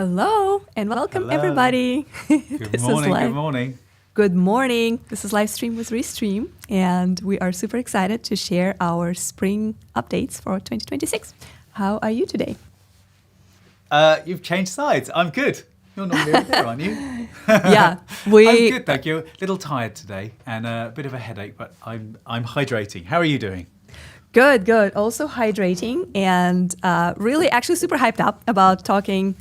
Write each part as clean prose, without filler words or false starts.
Hello and welcome Hello. everybody. Good morning, good morning. Good morning. This is Livestream with Restream and we are super excited to share our spring updates for 2026. How are you today? You've changed sides. I'm good. You're normally over there, aren't you? Yeah, I'm good, thank you. A little tired today and a bit of a headache, but I'm hydrating. How are you doing? Good. Also hydrating and really actually super hyped up about talking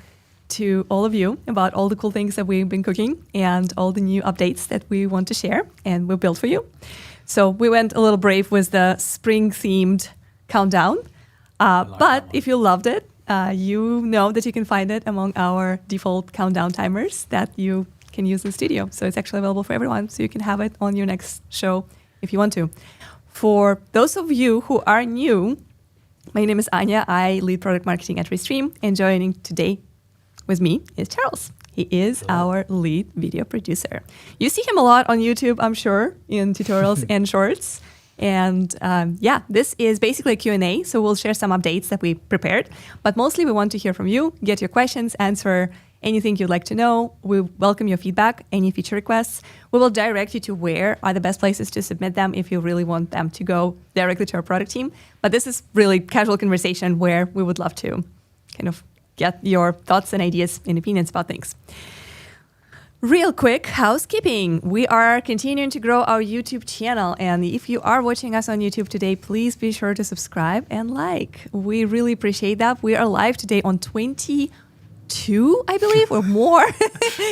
to all of you about all the cool things that we've been cooking and all the new updates that we want to share and we'll build for you. So we went a little brave with the spring themed countdown. But if you loved it, you know that you can find it among our default countdown timers that you can use in studio. So it's actually available for everyone. So you can have it on your next show if you want to. For those of you who are new, my name is Anya. I lead product marketing at Restream, and joining today with me is Charles. He is our lead video producer. You see him a lot on YouTube, I'm sure, in tutorials and shorts. And this is basically a Q&A, so we'll share some updates that we prepared. But mostly we want to hear from you, get your questions, answer anything you'd like to know. We welcome your feedback, any feature requests. We will direct you to where are the best places to submit them if you really want them to go directly to our product team. But this is really casual conversation where we would love to kind of get your thoughts and ideas and opinions about things. Real quick housekeeping. We are continuing to grow our YouTube channel. And if you are watching us on YouTube today, please be sure to subscribe and like. We really appreciate that. We are live today on 22, I believe, or more.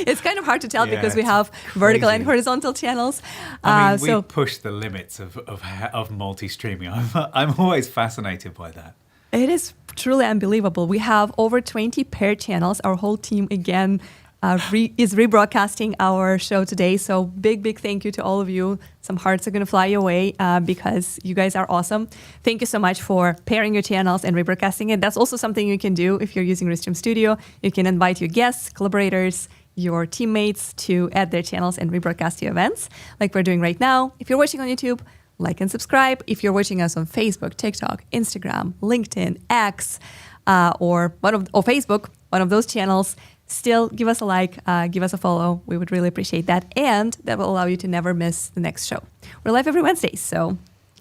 It's kind of hard to tell because we have vertical and horizontal channels. I mean, we push the limits of multi-streaming. I'm always fascinated by that. It is truly unbelievable. We have over 20 paired channels. Our whole team, again, is rebroadcasting our show today. So big thank you to all of you. Some hearts are going to fly your way because you guys are awesome. Thank you so much for pairing your channels and rebroadcasting it. That's also something you can do if you're using Restream Studio. You can invite your guests, collaborators, your teammates to add their channels and rebroadcast your events like we're doing right now. If you're watching on YouTube, like and subscribe. If you're watching us on Facebook, TikTok, Instagram, LinkedIn, X, or Facebook, one of those channels, still give us a like, give us a follow. We would really appreciate that. And that will allow you to never miss the next show. We're live every Wednesday, so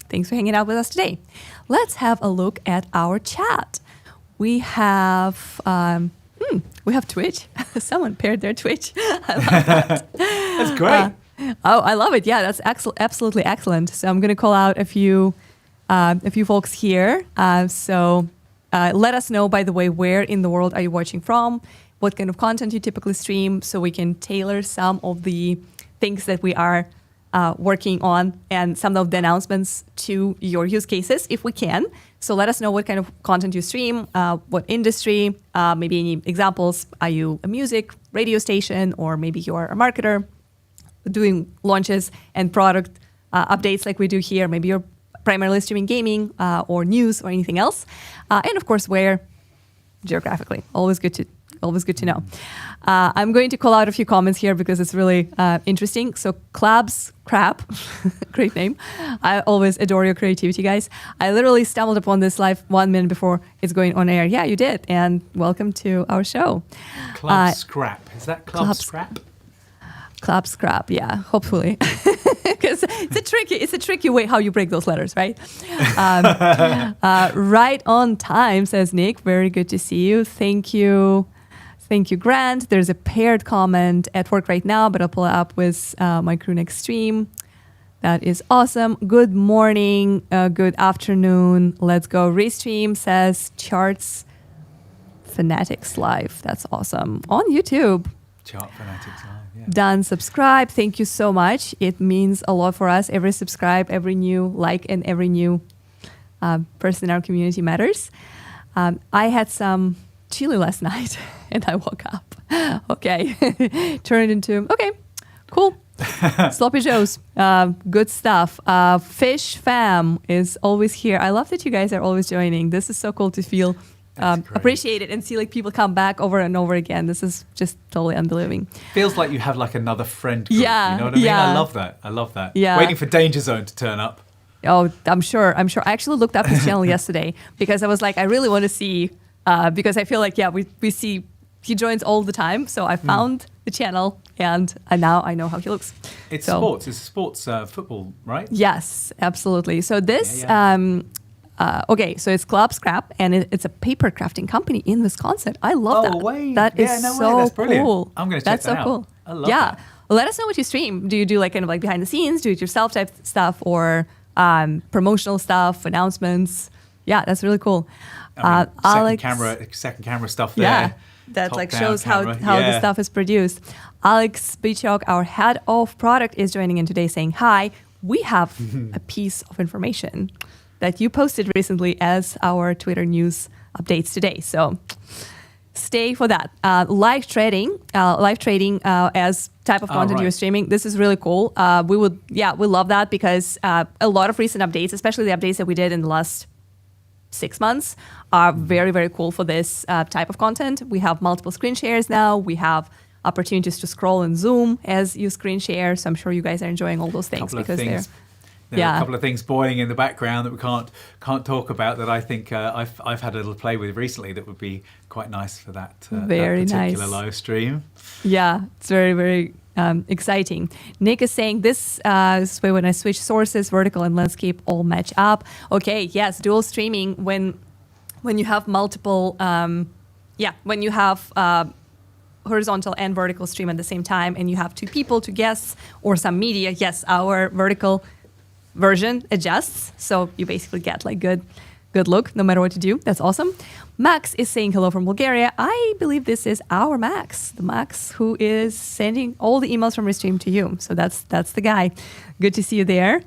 thanks for hanging out with us today. Let's have a look at our chat. We have Twitch. Someone paired their Twitch. I love that. That's great. I love it. Yeah, that's absolutely excellent. So I'm going to call out a few folks here. So let us know, by the way, where in the world are you watching from? What kind of content you typically stream, so we can tailor some of the things that we are working on and some of the announcements to your use cases, if we can. So let us know what kind of content you stream, what industry, maybe any examples. Are you a music radio station, or maybe you're a marketer doing launches and product updates like we do here? Maybe you're primarily streaming gaming or news or anything else. And of course, where geographically. Always good to know. I'm going to call out a few comments here because it's really interesting. So Clubs Crap, great name. I always adore your creativity, guys. I literally stumbled upon this live 1 minute before it's going on air. Yeah, you did. And welcome to our show. Club Scrap. Is that Club Scrap? Club Scrap, yeah, hopefully. Because it's a tricky way how you break those letters, right? Right on time, says Nick. Very good to see you. Thank you, Grant. There's a paired comment at work right now, but I'll pull it up with my crew next stream. That is awesome. Good morning, good afternoon. Let's go. Restream, says Charts Fanatics Live. That's awesome. On YouTube. Chart Fanatics Live. Yeah. Done. Subscribe. Thank you so much. It means a lot for us. Every subscribe, every new like, and every new person in our community matters. I had some chili last night and I woke up. Okay. Turned into, okay, cool. Sloppy Joes. Good stuff. Fish Fam is always here. I love that you guys are always joining. This is so cool to feel appreciate it and see like people come back over and over again. This is just totally unbelieving. Feels like you have like another friend group, yeah, you know what I mean? Yeah. I love that. Yeah. Waiting for Danger Zone to turn up. Oh, I'm sure. I actually looked up his channel yesterday because I was like, I really want to see, because I feel like, yeah, we see he joins all the time. So I found the channel, and now I know how he looks. It's sports. It's sports football, right? Yes, absolutely. So this, Yeah. okay, so it's Club Scrap, and it's a paper crafting company in Wisconsin. I love that. Way. That is so That's brilliant. cool. I'm going to check That's that so out. cool. I love yeah. that. Well, let us know what you stream. Do you do like kind of like behind the scenes, do it yourself type stuff, or promotional stuff, announcements? Yeah, that's really cool. I mean, Alex, second camera stuff there. yeah, that Top like down shows camera. how the stuff is produced. Alex Bichok, our head of product, is joining in today saying, hi, we have a piece of information that you posted recently as our Twitter news updates today. So stay for that. Live trading as type of content right. you're streaming. This is really cool. We love that because a lot of recent updates, especially the updates that we did in the last 6 months, are very, very cool for this type of content. We have multiple screen shares now. We have opportunities to scroll and zoom as you screen share. So I'm sure you guys are enjoying all those things because there are a couple of things boiling in the background that we can't talk about that I think I've had a little play with recently that would be quite nice for that particular live stream. Yeah, it's very, very exciting. Nick is saying this is when I switch sources, vertical and landscape all match up. Okay, yes, dual streaming when you have multiple, when you have horizontal and vertical stream at the same time, and you have two people, two guests, or some media. Yes, our vertical version adjusts, so you basically get like good look no matter what you do. That's awesome. Max is saying hello from Bulgaria. I believe this is our Max, the Max who is sending all the emails from Restream to you. So that's the guy. Good to see you there.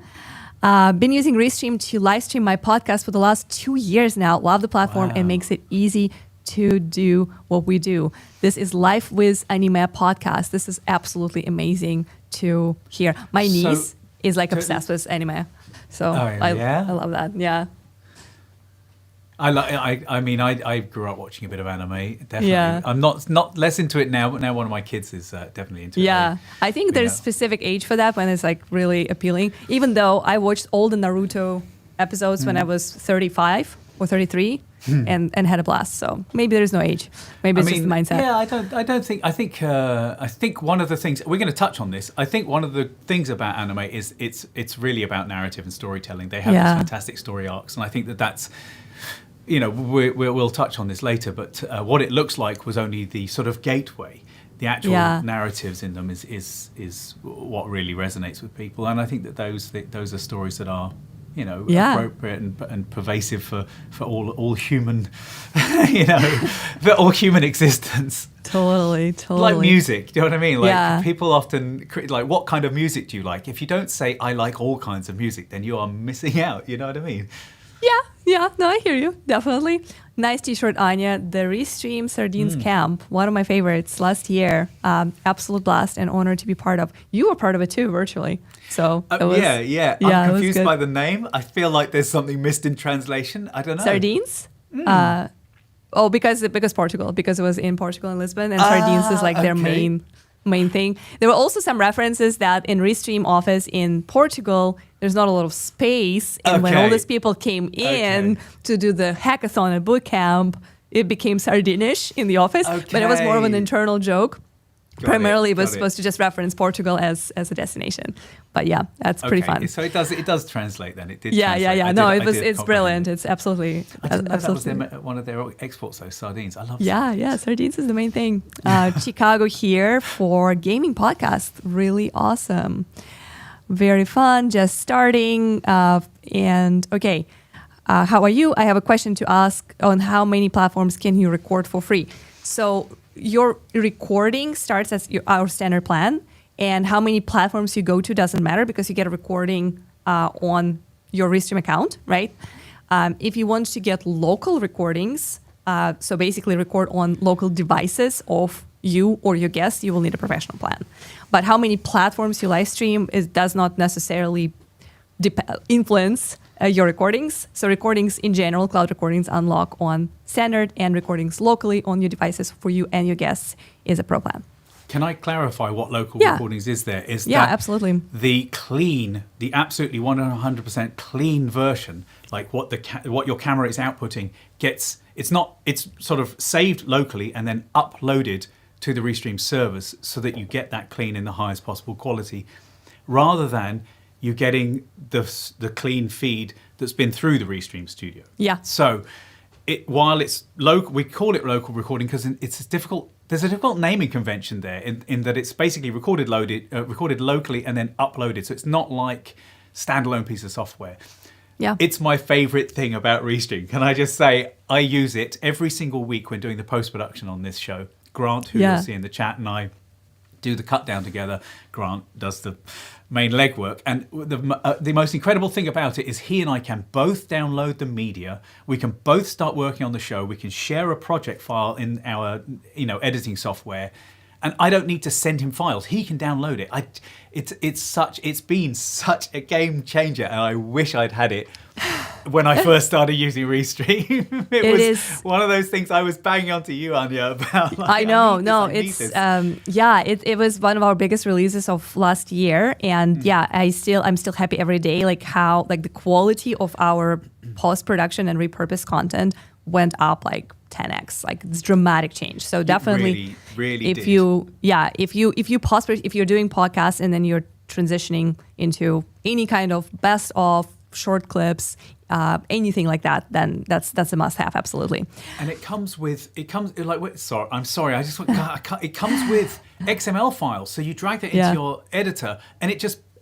Been using Restream to live stream my podcast for the last 2 years now. Love the platform and makes it easy to do what we do. This is Life with Anime podcast. This is absolutely amazing to hear. My niece is like obsessed with anime. So I love that. Yeah. I grew up watching a bit of anime. Definitely. Yeah. I'm not less into it now, but now one of my kids is definitely into it. Yeah. I think there's a specific age for that when it's like really appealing. Even though I watched all the Naruto episodes when I was 35 or 33 and had a blast. So maybe there's no age. Maybe it's just the mindset. Yeah, I think one of the things we're going to touch on this. I think one of the things about anime is it's really about narrative and storytelling. They have these fantastic story arcs, and I think that's. We'll touch on this later, but what it looks like was only the sort of gateway. The actual narratives in them is what really resonates with people, and I think that those are stories that are appropriate and pervasive for all human, for all human existence. Totally. Like music, do you know what I mean? Like people often like, what kind of music do you like? If you don't say I like all kinds of music, then you are missing out. You know what I mean? Yeah, no, I hear you, definitely. Nice t-shirt, Anya. The Restream Sardines Camp, one of my favorites last year. Absolute blast and honor to be part of. You were part of it too, virtually. So it was, I'm confused by the name. I feel like there's something missed in translation. I don't know. Sardines? Because Portugal, because it was in Portugal and Lisbon, and sardines is like their main thing. There were also some references that in Restream office in Portugal, there's not a lot of space. And when all these people came in to do the hackathon at boot camp, it became Sardinish in the office. But it was more of an internal joke. Primarily, it was supposed to just reference Portugal as a destination. But yeah, that's pretty fun. So it does translate then. It did. Yeah. No, it's brilliant. It's absolutely. I didn't know that was one of their exports, though. Sardines. I love. Yeah. Sardines is the main thing. Chicago here for gaming podcast. Really awesome. Very fun. Just starting. And okay. How are you? I have a question to ask on how many platforms can you record for free? So your recording starts as our standard plan, and how many platforms you go to doesn't matter because you get a recording on your Restream account, right? If you want to get local recordings, so basically record on local devices of you or your guests, you will need a professional plan. But how many platforms you live stream does not necessarily influence your recordings. So recordings in general, cloud recordings unlock on standard, and recordings locally on your devices for you and your guests is a pro plan. Can I clarify what local recordings is there? Is yeah, that absolutely. the absolutely 100% clean version, like what your camera is outputting, it's sort of saved locally and then uploaded to the Restream servers so that you get that clean in the highest possible quality, rather than you getting the clean feed that's been through the Restream studio. Yeah. So while it's local, we call it local recording because it's difficult. There's a difficult naming convention there in that it's basically recorded locally and then uploaded. So it's not like standalone piece of software. Yeah. It's my favorite thing about Restream. Can I just say I use it every single week when doing the post-production on this show. Grant, who you'll see in the chat, and I do the cut down together. Grant does the main legwork, and the most incredible thing about it is he and I can both download the media. We can both start working on the show. We can share a project file in our editing software, and I don't need to send him files. He can download it. It's been such a game changer, and I wish I'd had it when I first started using Restream. It was one of those things I was banging onto you, Anya, about. Like, it was one of our biggest releases of last year, and I'm still happy every day, like how like the quality of our post-production and repurposed content went up like 10x. Like it's dramatic change. So definitely, really if you're doing podcasts and then you're transitioning into any kind of best of short clips, anything like that, then that's a must-have, absolutely. And it comes with it comes with XML files. So you drag that into your editor, and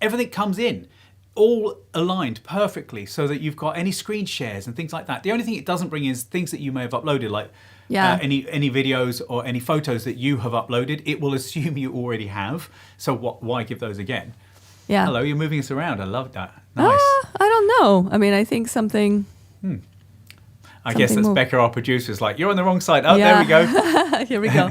everything comes in, all aligned perfectly, so that you've got any screen shares and things like that. The only thing it doesn't bring is things that you may have uploaded, like any videos or any photos that you have uploaded. It will assume you already have. So why give those again? Yeah. Hello, you're moving us around. I love that. Nice. I don't know. I mean, I think something. I guess that's Becca, our producer, is like, you're on the wrong side. Oh, there we go. Here we go.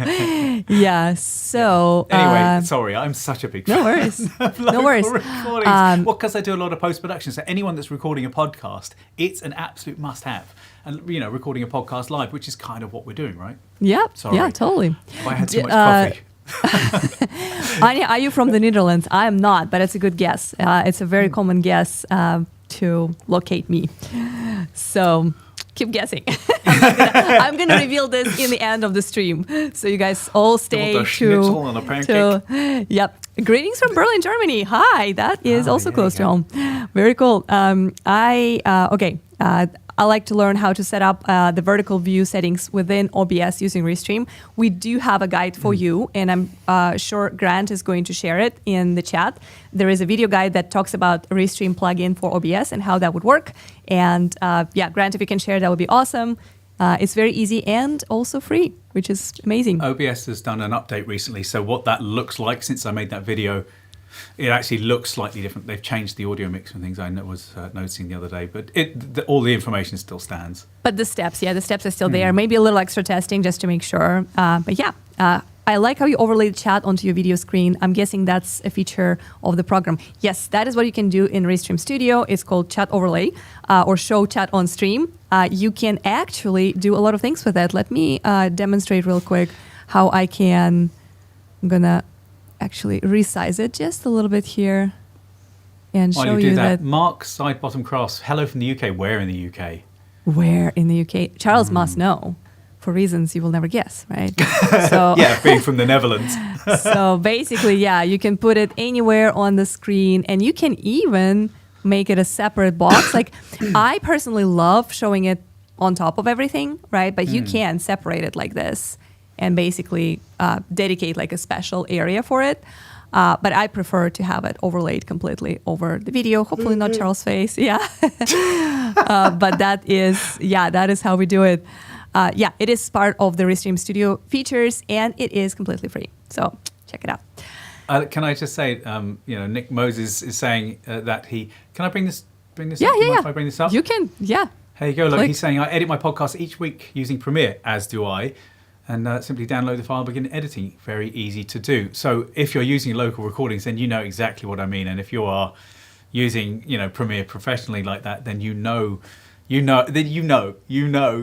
Yeah. So anyway, sorry, I'm such a big fan. No worries. No worries. Well, because I do a lot of post-production, so anyone that's recording a podcast, it's an absolute must-have. And recording a podcast live, which is kind of what we're doing, right? Yeah. Sorry. Yeah. Totally. Have I had too much coffee? Anya, are you from the Netherlands? I am not, but it's a good guess. It's a very common guess to locate me. So keep guessing. I'm gonna reveal this in the end of the stream, so you guys all stay to. Yep. Greetings from Berlin, Germany. Hi, that is also close to home. Very cool. I like to learn how to set up the vertical view settings within OBS using Restream. We do have a guide for you, and I'm sure Grant is going to share it in the chat. There is a video guide that talks about a Restream plugin for OBS and how that would work. And Grant, if you can share, that would be awesome. It's very easy and also free, which is amazing. OBS has done an update recently, so what that looks like since I made that video, it actually looks slightly different. They've changed the audio mix and things I was noticing the other day, but all the information still stands. But the steps are still there. Maybe a little extra testing just to make sure. I like how you overlay the chat onto your video screen. I'm guessing that's a feature of the program. Yes, that is what you can do in Restream Studio. It's called Chat Overlay or Show Chat on Stream. You can actually do a lot of things with it. Let me demonstrate real quick how I can. I'm gonna actually resize it just a little bit here and show you that. Mark side bottom cross. Hello from the UK. Where in the UK? Where in the UK? Charles must know, for reasons you will never guess, right? So being from the Netherlands. So basically, you can put it anywhere on the screen, and you can even make it a separate box. Like I personally love showing it on top of everything, right? But you can separate it like this and basically dedicate like a special area for it. But I prefer to have it overlaid completely over the video. Hopefully not Charles' face. But that is how we do it. It is part of the Restream Studio features, and it is completely free. So check it out. Can I just say, Nick Moses is saying that he... Can I bring this up? If I bring this up? You can, Here you go. Look, he's saying, I edit my podcast each week using Premiere, as do I. And simply download the file, begin editing. Very easy to do. So if you're using local recordings, then you know exactly what I mean. And if you are using, Premiere professionally like that, then you know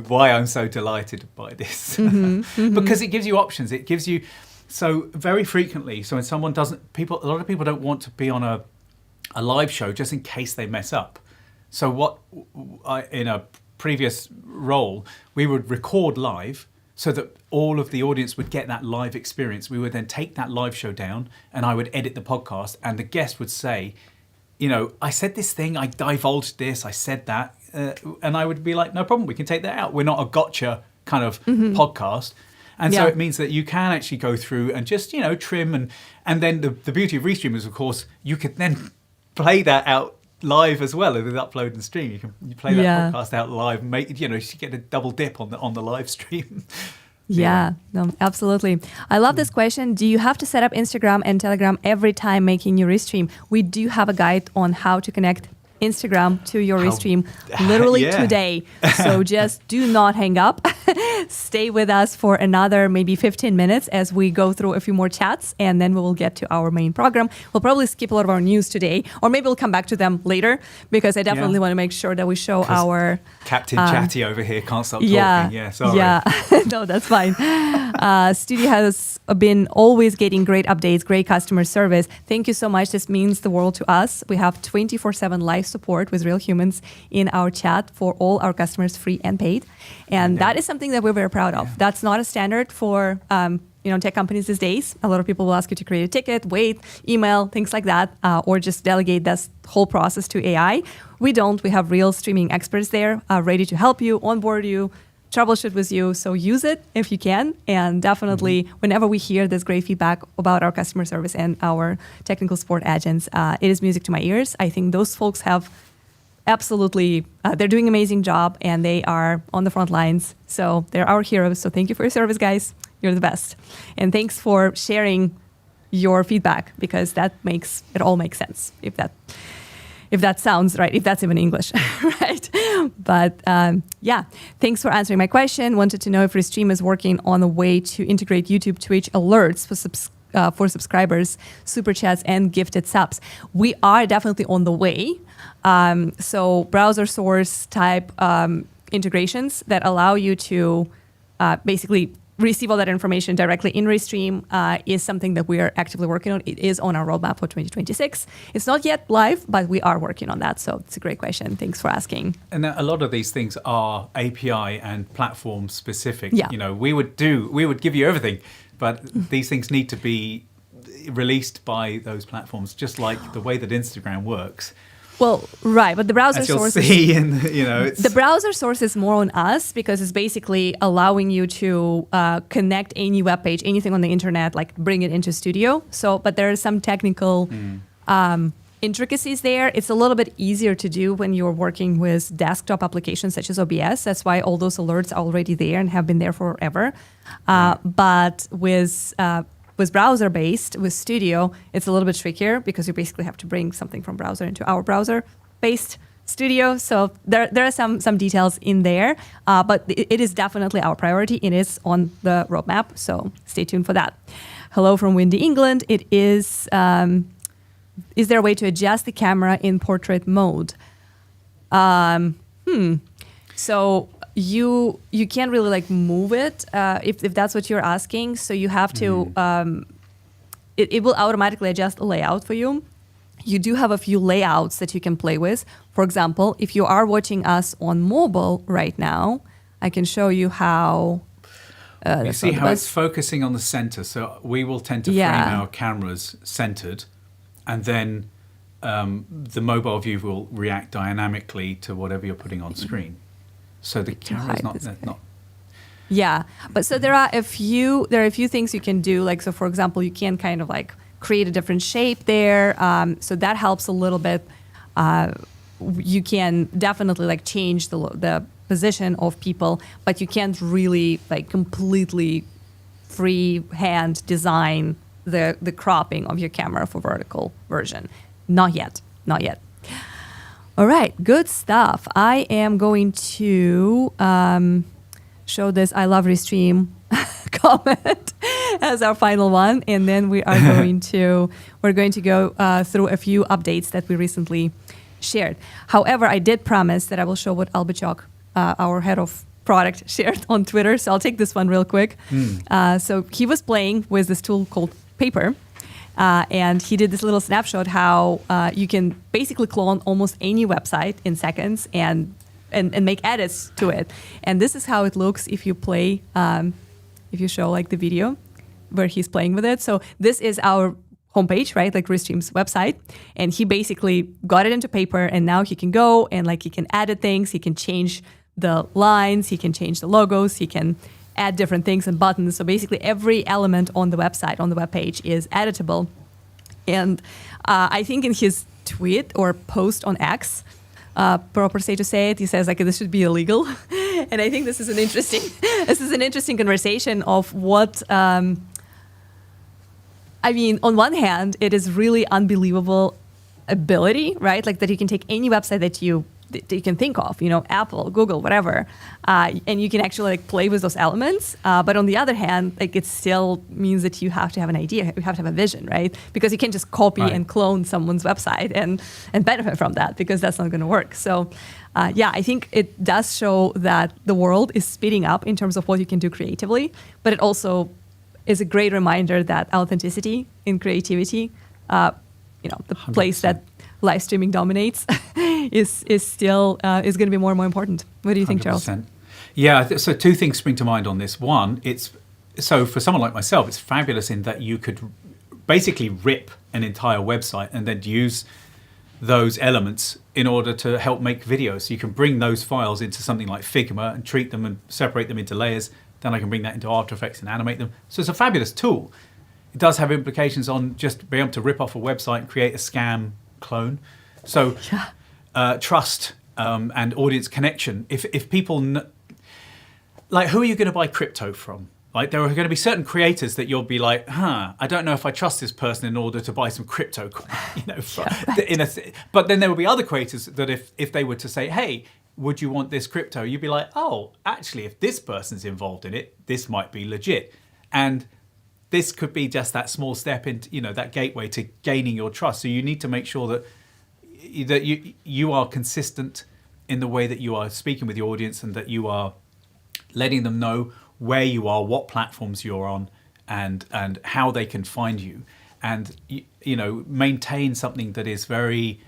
why I'm so delighted by this. Because it gives you options. It gives you So very frequently, so when someone doesn't, a lot of people don't want to be on a live show just in case they mess up. So in a previous role, we would record live so that all of the audience would get that live experience. We would then take that live show down and I would edit the podcast and the guest would say, I said this thing, I divulged this, I said that. And I would be like, no problem, we can take that out. We're not a gotcha kind of podcast. And so it means that you can actually go through and just, trim. And then the beauty of Restream is, of course, you could then play that out live as well with upload and stream. You play that podcast out live, you get a double dip on the live stream. Yeah, no, absolutely. I love this question. Do you have to set up Instagram and Telegram every time making your Restream? We do have a guide on how to connect Instagram to your Restream literally today. So just do not hang up. Stay with us for another maybe 15 minutes as we go through a few more chats, and then we will get to our main program. We'll probably skip a lot of our news today, or maybe we'll come back to them later, because I definitely want to make sure that we show our... Captain Chatty over here can't stop talking. Yeah, sorry. Yeah, no, that's fine. Studio has been always getting great updates, great customer service. Thank you so much. This means the world to us. We have 24/7 live support with real humans in our chat for all our customers, free and paid. And that is something that we're very proud of. That's not a standard for tech companies these days. A lot of people will ask you to create a ticket, wait, email, things like that, or just delegate this whole process to AI. We don't. We have real streaming experts there ready to help you, onboard you, troubleshoot with you. So use it if you can. And definitely, whenever we hear this great feedback about our customer service and our technical support agents, it is music to my ears. I think those folks have absolutely, they're doing an amazing job, and they are on the front lines. So they're our heroes. So thank you for your service, guys. You're the best. And thanks for sharing your feedback, because that makes it all make sense. If that sounds right, if that's even English, right? But thanks for answering my question. Wanted to know if Restream is working on a way to integrate YouTube Twitch alerts for subscribers, super chats, and gifted subs. We are definitely on the way. So browser source type integrations that allow you to basically receive all that information directly in Restream is something that we are actively working on. It is on our roadmap for 2026. It's not yet live, but we are working on that. So it's a great question. Thanks for asking. And a lot of these things are API and platform specific. Yeah. We would give you everything, but these things need to be released by those platforms, just like the way that Instagram works. Well, right, but the browser source the browser source is more on us, because it's basically allowing you to connect any web page, anything on the internet, like bring it into Studio. So, but there are some technical intricacies there. It's a little bit easier to do when you're working with desktop applications such as OBS. That's why all those alerts are already there and have been there forever. But with browser-based, with Studio, it's a little bit trickier, because you basically have to bring something from browser into our browser-based Studio. So there are some details in there, but it is definitely our priority. It is on the roadmap, so stay tuned for that. Hello from Windy, England. It is there a way to adjust the camera in portrait mode? So you can't really like move it if that's what you're asking. So you have to, it will automatically adjust the layout for you. You do have a few layouts that you can play with. For example, if you are watching us on mobile right now, I can show you how. You see how it's focusing on the center. So we will tend to frame our cameras centered, and then the mobile view will react dynamically to whatever you're putting on screen. So the camera is not. Yeah, but so there are a few things you can do. Like, so for example, you can kind of like create a different shape there. So that helps a little bit. You can definitely like change the position of people, but you can't really like completely freehand design the cropping of your camera for vertical version. Not yet. All right, good stuff. I am going to show this I love Restream comment as our final one, and then we are going to go through a few updates that we recently shared. However, I did promise that I will show what Albichok, our head of product shared on Twitter. So I'll take this one real quick. So he was playing with this tool called Paper. And he did this little snapshot how you can basically clone almost any website in seconds and make edits to it. And this is how it looks if you play, if you show like the video where he's playing with it. So this is our homepage, right? Like Restream's website. And he basically got it into Paper, and now he can go and like he can edit things. He can change the lines. He can change the logos. He can add different things and buttons. So basically every element on the website, on the web page is editable. And I think in his tweet or post on X, proper say to say it, he says like this should be illegal. And I think this is an interesting conversation of what, I mean, on one hand, it is really unbelievable ability, right? Like that you can take any website that you can think of, Apple, Google, whatever, and you can actually like play with those elements. But on the other hand, like it still means that you have to have an idea, you have to have a vision, right? Because you can't just copy and clone someone's website and benefit from that, because that's not going to work. So, I think it does show that the world is speeding up in terms of what you can do creatively, but it also is a great reminder that authenticity in creativity, the 100%. Place that live streaming dominates is still is going to be more and more important. What do you think, 100%. Charles? Yeah, so two things spring to mind on this. One, so for someone like myself, it's fabulous in that you could basically rip an entire website and then use those elements in order to help make videos. So you can bring those files into something like Figma and treat them and separate them into layers. Then I can bring that into After Effects and animate them. So it's a fabulous tool. It does have implications on just being able to rip off a website and create a scam clone. So trust and audience connection. If people, like, who are you going to buy crypto from? Like, there are going to be certain creators that you'll be like, I don't know if I trust this person in order to buy some crypto. But then there will be other creators that if they were to say, hey, would you want this crypto? You'd be like, oh, actually, if this person's involved in it, this might be legit. And this could be just that small step into, that gateway to gaining your trust. So you need to make sure that you are consistent in the way that you are speaking with your audience, and that you are letting them know where you are, what platforms you're on, and how they can find you, and maintain something that is very,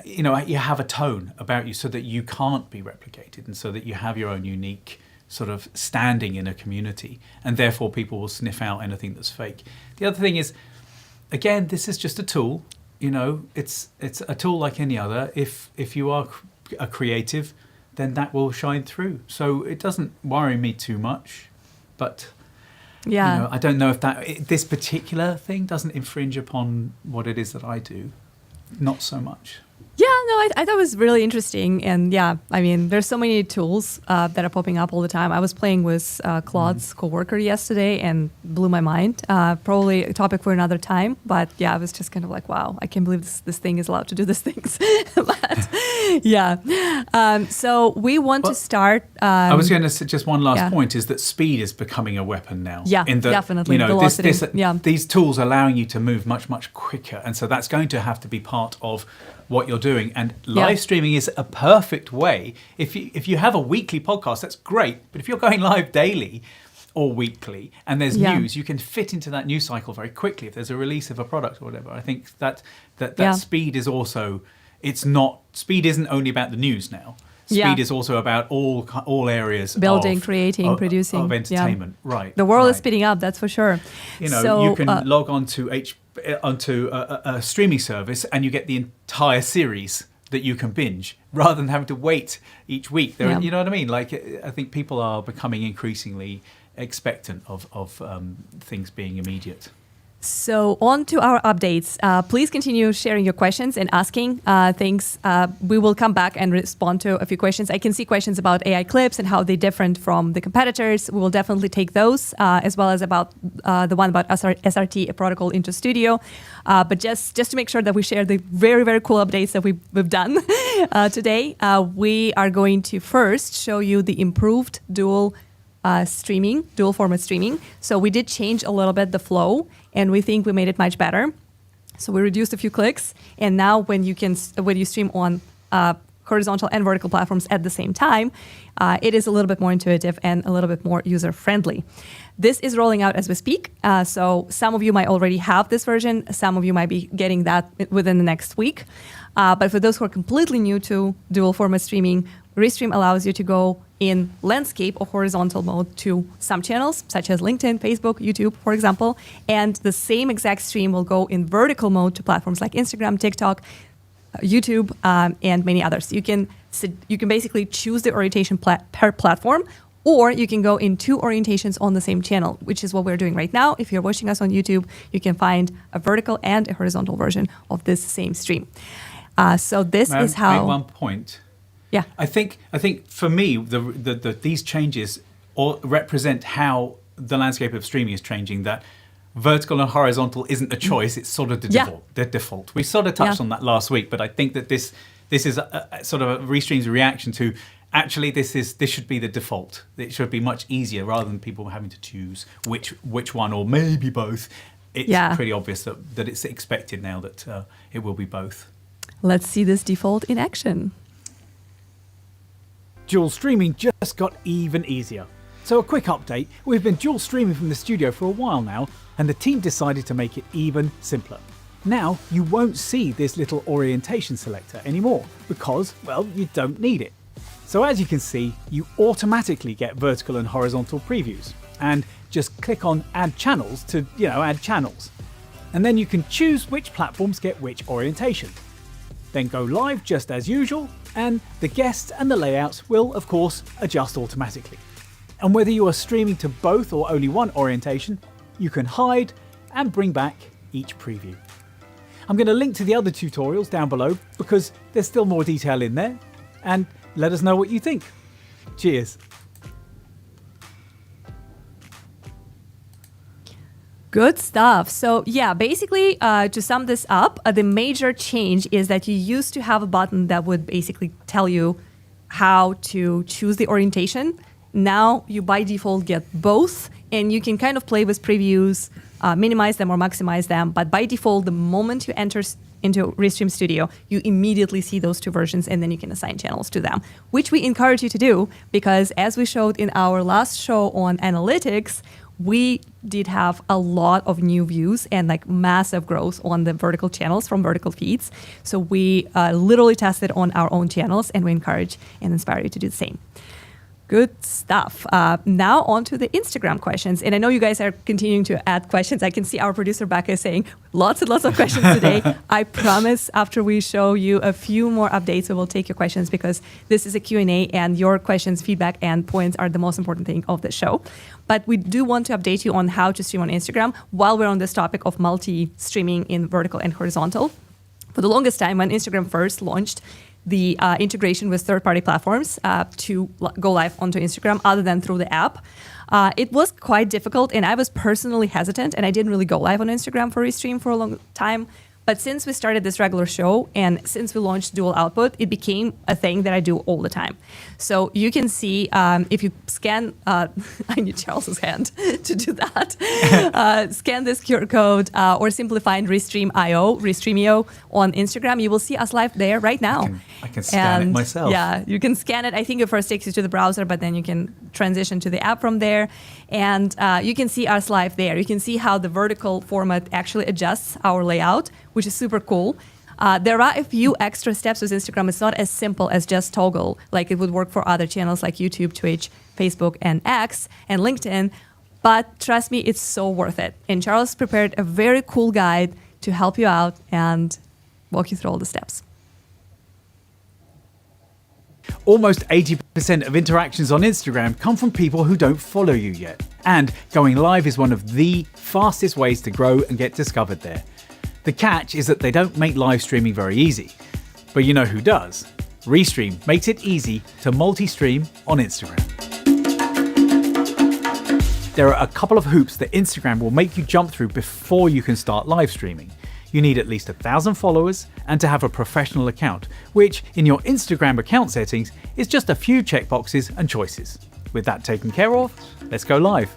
you have a tone about you so that you can't be replicated, and so that you have your own unique sort of standing in a community, and therefore people will sniff out anything that's fake. The other thing is, again, this is just a tool. It's a tool like any other. If you are a creative, then that will shine through. So it doesn't worry me too much, but I don't know if this particular thing doesn't infringe upon what it is that I do. Not so much. Yeah, no, I thought it was really interesting. And I mean, there's so many tools that are popping up all the time. I was playing with Claude's coworker yesterday and blew my mind. Probably a topic for another time. But I was just kind of like, wow, I can't believe this thing is allowed to do these things. But so we want to start. I was going to say just one last point is that speed is becoming a weapon now. Yeah, definitely. Velocity. These tools allowing you to move much, much quicker. And so that's going to have to be part of what you're doing, and live streaming is a perfect way. If you have a weekly podcast, that's great, but if you're going live daily or weekly and there's news, you can fit into that news cycle very quickly. If there's a release of a product or whatever, I think that speed is also, speed isn't only about the news now. Speed is also about all areas building, creating, producing of entertainment. Right. The world is speeding up, that's for sure. You can log on to onto a streaming service and you get the entire series that you can binge rather than having to wait each week. You know what I mean? Like, I think people are becoming increasingly expectant of things being immediate. So on to our updates. Please continue sharing your questions and asking things. We will come back and respond to a few questions. I can see questions about AI clips and how they're different from the competitors. We will definitely take those, as well as about the one about SRT, a protocol into Studio. But just to make sure that we share the very, very cool updates that we've done today, we are going to first show you the improved dual format streaming. So we did change a little bit the flow, and we think we made it much better. So we reduced a few clicks, and now when you stream on horizontal and vertical platforms at the same time, it is a little bit more intuitive and a little bit more user-friendly. This is rolling out as we speak, so some of you might already have this version, some of you might be getting that within the next week. But for those who are completely new to dual format streaming, Restream allows you to go in landscape or horizontal mode to some channels, such as LinkedIn, Facebook, YouTube, for example, and the same exact stream will go in vertical mode to platforms like Instagram, TikTok, YouTube, and many others. You can basically choose the orientation per platform, or you can go in two orientations on the same channel, which is what we're doing right now. If you're watching us on YouTube, you can find a vertical and a horizontal version of this same stream. So this is how. Make one point. Yeah, I think for me, these changes represent how the landscape of streaming is changing. That vertical and horizontal isn't a choice; it's sort of the default. We sort of touched on that last week, but I think that this is a sort of a Restream's reaction to. Actually, this should be the default. It should be much easier rather than people having to choose which one or maybe both. It's pretty obvious that it's expected now that it will be both. Let's see this default in action. Dual streaming just got even easier. So a quick update, we've been dual streaming from the studio for a while now, and the team decided to make it even simpler. Now you won't see this little orientation selector anymore because, well, you don't need it. So as you can see, you automatically get vertical and horizontal previews, and just click on add channels to, add channels. And then you can choose which platforms get which orientation. Then go live just as usual, and the guests and the layouts will, of course, adjust automatically. And whether you are streaming to both or only one orientation, you can hide and bring back each preview. I'm going to link to the other tutorials down below because there's still more detail in there, and let us know what you think. Cheers. Good stuff. So yeah, basically to sum this up, the major change is that you used to have a button that would basically tell you how to choose the orientation. Now you by default get both, and you can kind of play with previews, minimize them or maximize them. But by default, the moment you enter into Restream Studio, you immediately see those two versions, and then you can assign channels to them, which we encourage you to do because as we showed in our last show on analytics, we did have a lot of new views and like massive growth on the vertical channels from vertical feeds. So we literally tested on our own channels, and we encourage and inspire you to do the same. Good stuff. Now on to the Instagram questions. And I know you guys are continuing to add questions. I can see our producer Becca is saying lots and lots of questions today. I promise after we show you a few more updates, we will take your questions because this is a Q&A and your questions, feedback, and points are the most important thing of the show. But we do want to update you on how to stream on Instagram while we're on this topic of multi-streaming in vertical and horizontal. For the longest time, when Instagram first launched, the integration with third-party platforms to go live onto Instagram other than through the app. It was quite difficult, and I was personally hesitant, and I didn't really go live on Instagram for Restream for a long time. But since we started this regular show and since we launched dual output, it became a thing that I do all the time. So you can see if you scan, I need Charles's hand to do that. Scan this QR code or simply find Restreamio on Instagram. You will see us live there right now. I can scan it myself. Yeah, you can scan it. I think it first takes you to the browser, but then you can transition to the app from there. And you can see us live there. You can see how the vertical format actually adjusts our layout, which is super cool. There are a few extra steps with Instagram. It's not as simple as just toggle, like it would work for other channels like YouTube, Twitch, Facebook, and X, and LinkedIn. But trust me, it's so worth it. And Charles prepared a very cool guide to help you out and walk you through all the steps. Almost 80% of interactions on Instagram come from people who don't follow you yet. And going live is one of the fastest ways to grow and get discovered there. The catch is that they don't make live streaming very easy. But you know who does? Restream makes it easy to multi-stream on Instagram. There are a couple of hoops that Instagram will make you jump through before you can start live streaming. You need at least 1,000 followers and to have a professional account, which in your Instagram account settings is just a few checkboxes and choices. With that taken care of, let's go live.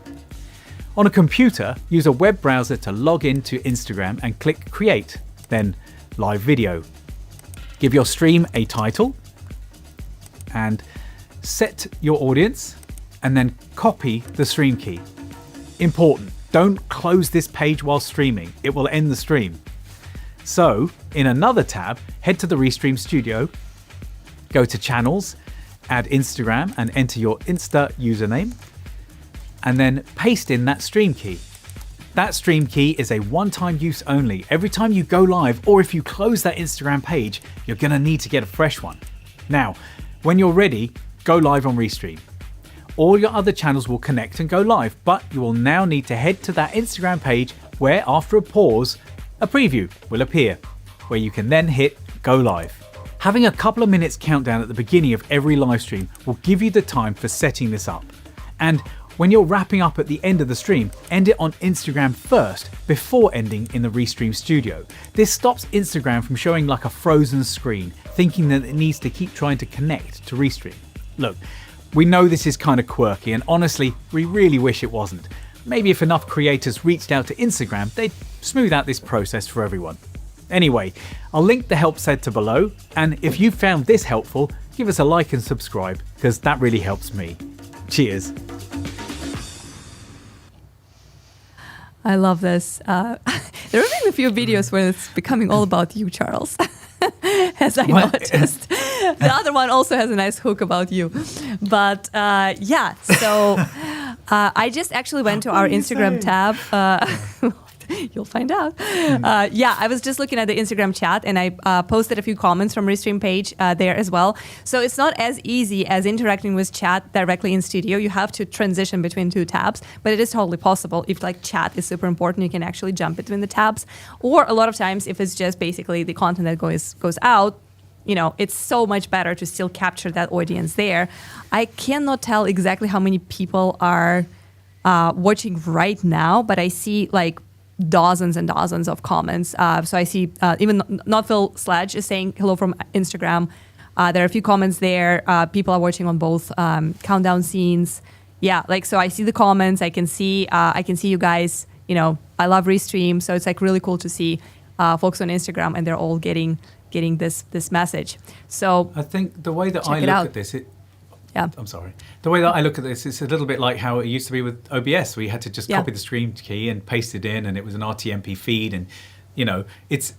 On a computer, use a web browser to log in to Instagram and click Create, then Live Video. Give your stream a title, and set your audience and then copy the stream key. Important, don't close this page while streaming. It will end the stream. So in another tab, head to the Restream Studio, go to Channels, add Instagram and enter your Insta username, and then paste in that stream key. That stream key is a one-time use only. Every time you go live or if you close that Instagram page, you're gonna need to get a fresh one. Now, when you're ready, go live on Restream. All your other channels will connect and go live, but you will now need to head to that Instagram page where after a pause, a preview will appear, where you can then hit go live. Having a couple of minutes countdown at the beginning of every live stream will give you the time for setting this up. And when you're wrapping up at the end of the stream, end it on Instagram first before ending in the Restream Studio. This stops Instagram from showing like a frozen screen, thinking that it needs to keep trying to connect to Restream. Look, we know this is kind of quirky and honestly, we really wish it wasn't. Maybe if enough creators reached out to Instagram, they'd smooth out this process for everyone. Anyway, I'll link the help center below, and if you found this helpful, give us a like and subscribe, because that really helps me. Cheers. I love this. There have been a few videos where it's becoming all about you, Charles, as I noticed. The other one also has a nice hook about you. But yeah, so I just actually went to our Instagram tab. You'll find out. Yeah, I was just looking at the Instagram chat and I posted a few comments from Restream page there as well. So it's not as easy as interacting with chat directly in studio. You have to transition between two tabs, but it is totally possible. If like chat is super important, you can actually jump between the tabs. Or a lot of times if it's just basically the content that goes out, you know, it's so much better to still capture that audience there. I cannot tell exactly how many people are watching right now, but I see like dozens and dozens of comments. So I see even Not Phil Sledge is saying hello from Instagram. There are a few comments there. People are watching on both countdown scenes. Yeah, like so I see the comments. I can see you guys. You know, I love Restream, so it's like really cool to see folks on Instagram and they're all getting this message. So I think the way that I look at this, yeah. I'm sorry. The way that I look at this, it's a little bit like how it used to be with OBS, where you had to just copy the stream key and paste it in, and it was an RTMP feed, and you know, it's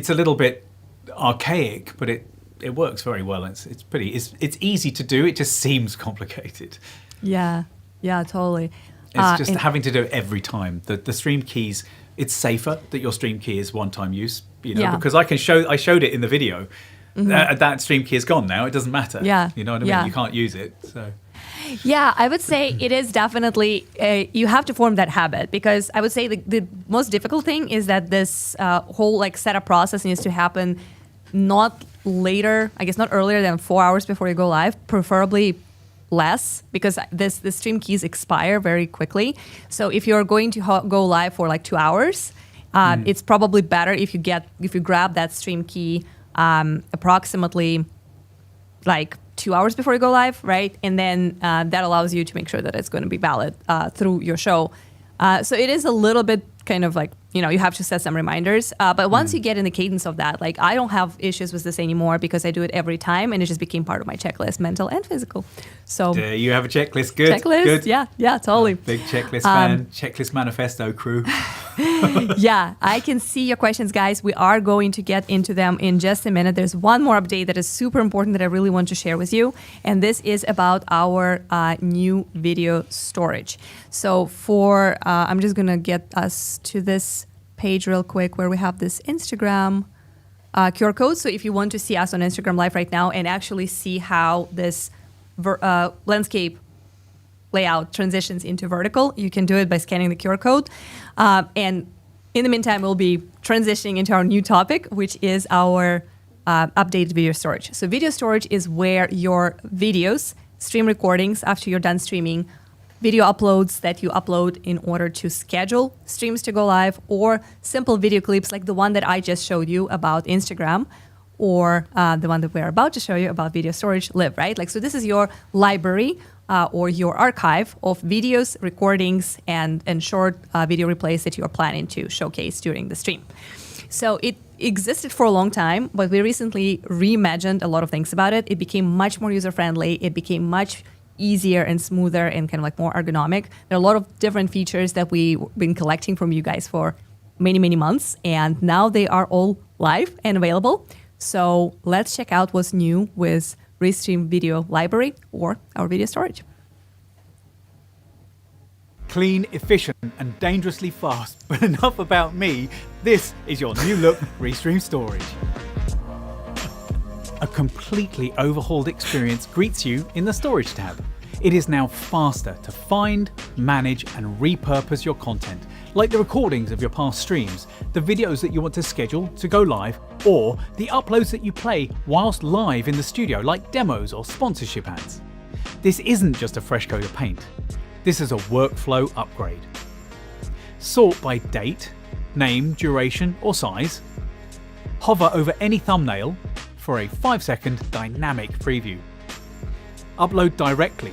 a little bit archaic, but it works very well. It's easy to do. It just seems complicated. Yeah, totally. It's just having to do it every time. The stream keys. It's safer that your stream key is one-time use, you know, because I showed it in the video. Mm-hmm. That stream key is gone now. It doesn't matter. Yeah. You know what I mean? Yeah. You can't use it. So. Yeah, I would say it is definitely, you have to form that habit, because I would say the most difficult thing is that this whole like setup process needs to happen not earlier than 4 hours before you go live, preferably less, because the stream keys expire very quickly. So if you're going to go live for like 2 hours, it's probably better if you grab that stream key approximately like 2 hours before you go live, right? And then that allows you to make sure that it's going to be valid through your show. So it is a little bit kind of like, you know, you have to set some reminders. But once you get in the cadence of that, like I don't have issues with this anymore because I do it every time and it just became part of my checklist, mental and physical. So you have a checklist. Good. Checklist. Good. Yeah, totally. Big checklist fan. Checklist manifesto crew. Yeah, I can see your questions, guys. We are going to get into them in just a minute. There's one more update that is super important that I really want to share with you. And this is about our new video storage. So I'm just going to get us to this page real quick where we have this Instagram QR code. So if you want to see us on Instagram Live right now and actually see how this landscape layout transitions into vertical, you can do it by scanning the QR code. And in the meantime, we'll be transitioning into our new topic, which is our updated video storage. So video storage is where your videos, stream recordings after you're done streaming, video uploads that you upload in order to schedule streams to go live, or simple video clips like the one that I just showed you about Instagram, or the one that we're about to show you about video storage live, right? Like, so this is your library or your archive of videos, recordings, and short video replays that you are planning to showcase during the stream. So existed for a long time, but we recently reimagined a lot of things about it. It became much more user-friendly. It became much easier and smoother and kind of like more ergonomic. There are a lot of different features that we've been collecting from you guys for many, many months, and now they are all live and available. So let's check out what's new with Restream Video Library or our video storage. Clean, efficient, and dangerously fast. But enough about me. This is your new look Restream storage. A completely overhauled experience greets you in the Storage tab. It is now faster to find, manage, and repurpose your content, like the recordings of your past streams, the videos that you want to schedule to go live, or the uploads that you play whilst live in the studio, like demos or sponsorship ads. This isn't just a fresh coat of paint. This is a workflow upgrade. Sort by date, name, duration, or size. Hover over any thumbnail for a 5-second dynamic preview. Upload directly.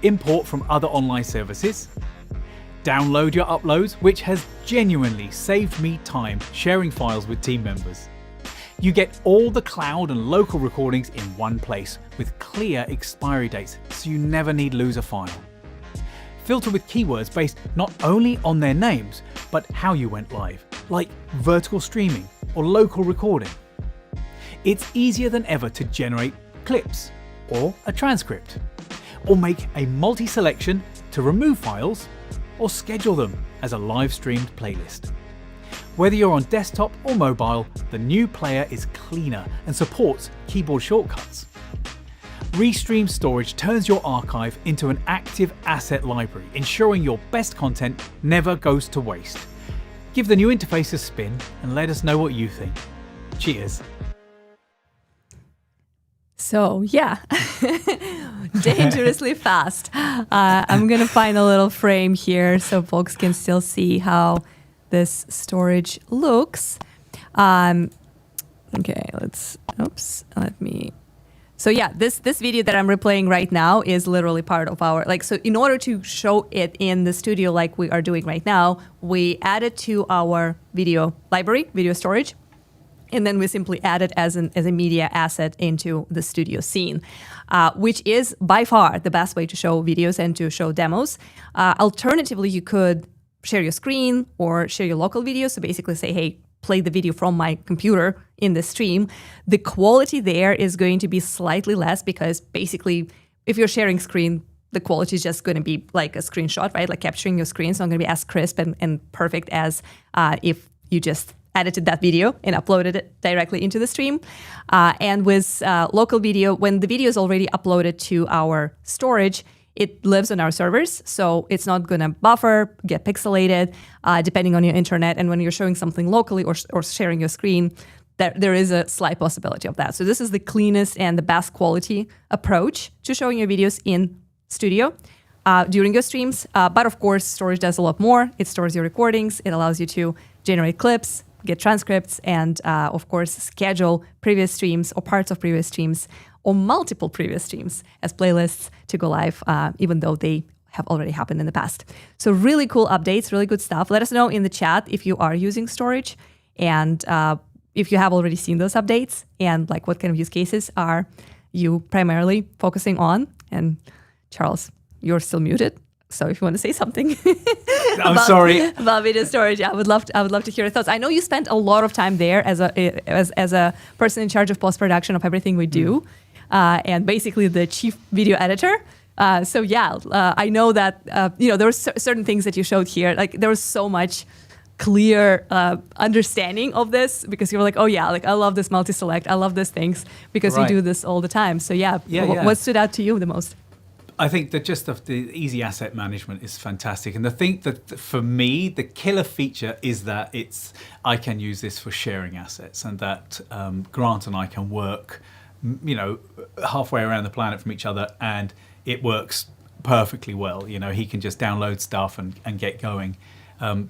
Import from other online services. Download your uploads, which has genuinely saved me time sharing files with team members. You get all the cloud and local recordings in one place with clear expiry dates, so you never need lose a file. Filter with keywords based not only on their names, but how you went live, like vertical streaming or local recording. It's easier than ever to generate clips or a transcript, or make a multi-selection to remove files or schedule them as a live streamed playlist. Whether you're on desktop or mobile, the new player is cleaner and supports keyboard shortcuts. Restream Storage turns your archive into an active asset library, ensuring your best content never goes to waste. Give the new interface a spin and let us know what you think. Cheers. So yeah, dangerously fast. I'm gonna find a little frame here so folks can still see how this storage looks. Okay, So yeah, this video that I'm replaying right now is literally part of our, so in order to show it in the studio like we are doing right now, we added to our video library, video storage, and then we simply add it as a media asset into the studio scene, which is by far the best way to show videos and to show demos. Alternatively, you could share your screen or share your local video. So basically say, hey, play the video from my computer in the stream. The quality there is going to be slightly less because basically if you're sharing screen, the quality is just going to be like a screenshot, right? Like capturing your screen. It's not going to be as crisp and perfect as if you just edited that video and uploaded it directly into the stream. And with local video, when the video is already uploaded to our storage, it lives on our servers, so it's not going to buffer, get pixelated, depending on your internet. And when you're showing something locally or sharing your screen, there is a slight possibility of that. So this is the cleanest and the best quality approach to showing your videos in studio during your streams. But of course, storage does a lot more. It stores your recordings. It allows you to generate clips, get transcripts, and of course, schedule previous streams or parts of previous streams or multiple previous streams as playlists to go live, even though they have already happened in the past. So really cool updates, really good stuff. Let us know in the chat if you are using storage and if you have already seen those updates and like what kind of use cases are you primarily focusing on. And Charles, you're still muted. So if you want to say something about video storage, I would love to hear your thoughts. I know you spent a lot of time there as a person in charge of post-production of everything we do. And basically the chief video editor. So yeah, I know that there were certain things that you showed here. Like there was so much clear understanding of this because you were like, oh yeah, like I love this multi-select, I love these things because we do this all the time. So yeah, what stood out to you the most? I think that just the easy asset management is fantastic. And the thing that for me, the killer feature is that I can use this for sharing assets and that Grant and I can work halfway around the planet from each other and it works perfectly well. He can just download stuff and get going.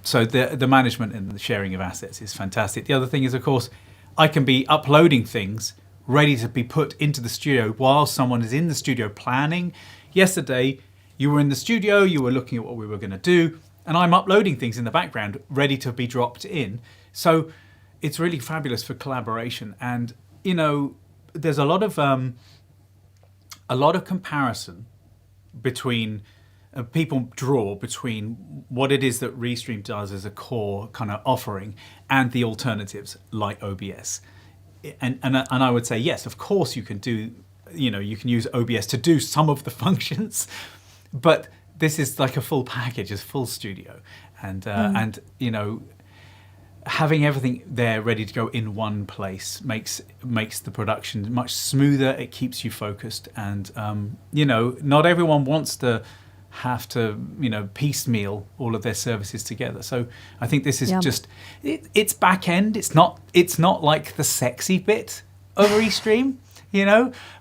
So the management and the sharing of assets is fantastic. The other thing is, of course, I can be uploading things ready to be put into the studio while someone is in the studio planning. Yesterday, you were in the studio, you were looking at what we were going to do, and I'm uploading things in the background ready to be dropped in. So it's really fabulous for collaboration. And there's a lot of comparison between people draw between what it is that Restream does as a core kind of offering and the alternatives like OBS. And I would say, yes, of course you can do, you can use OBS to do some of the functions, but this is like a full package, it's full studio. And having everything there ready to go in one place makes the production much smoother. It keeps you focused, and not everyone wants to have to piecemeal all of their services together. So I think this is just it's back end. It's not like the sexy bit of Restream,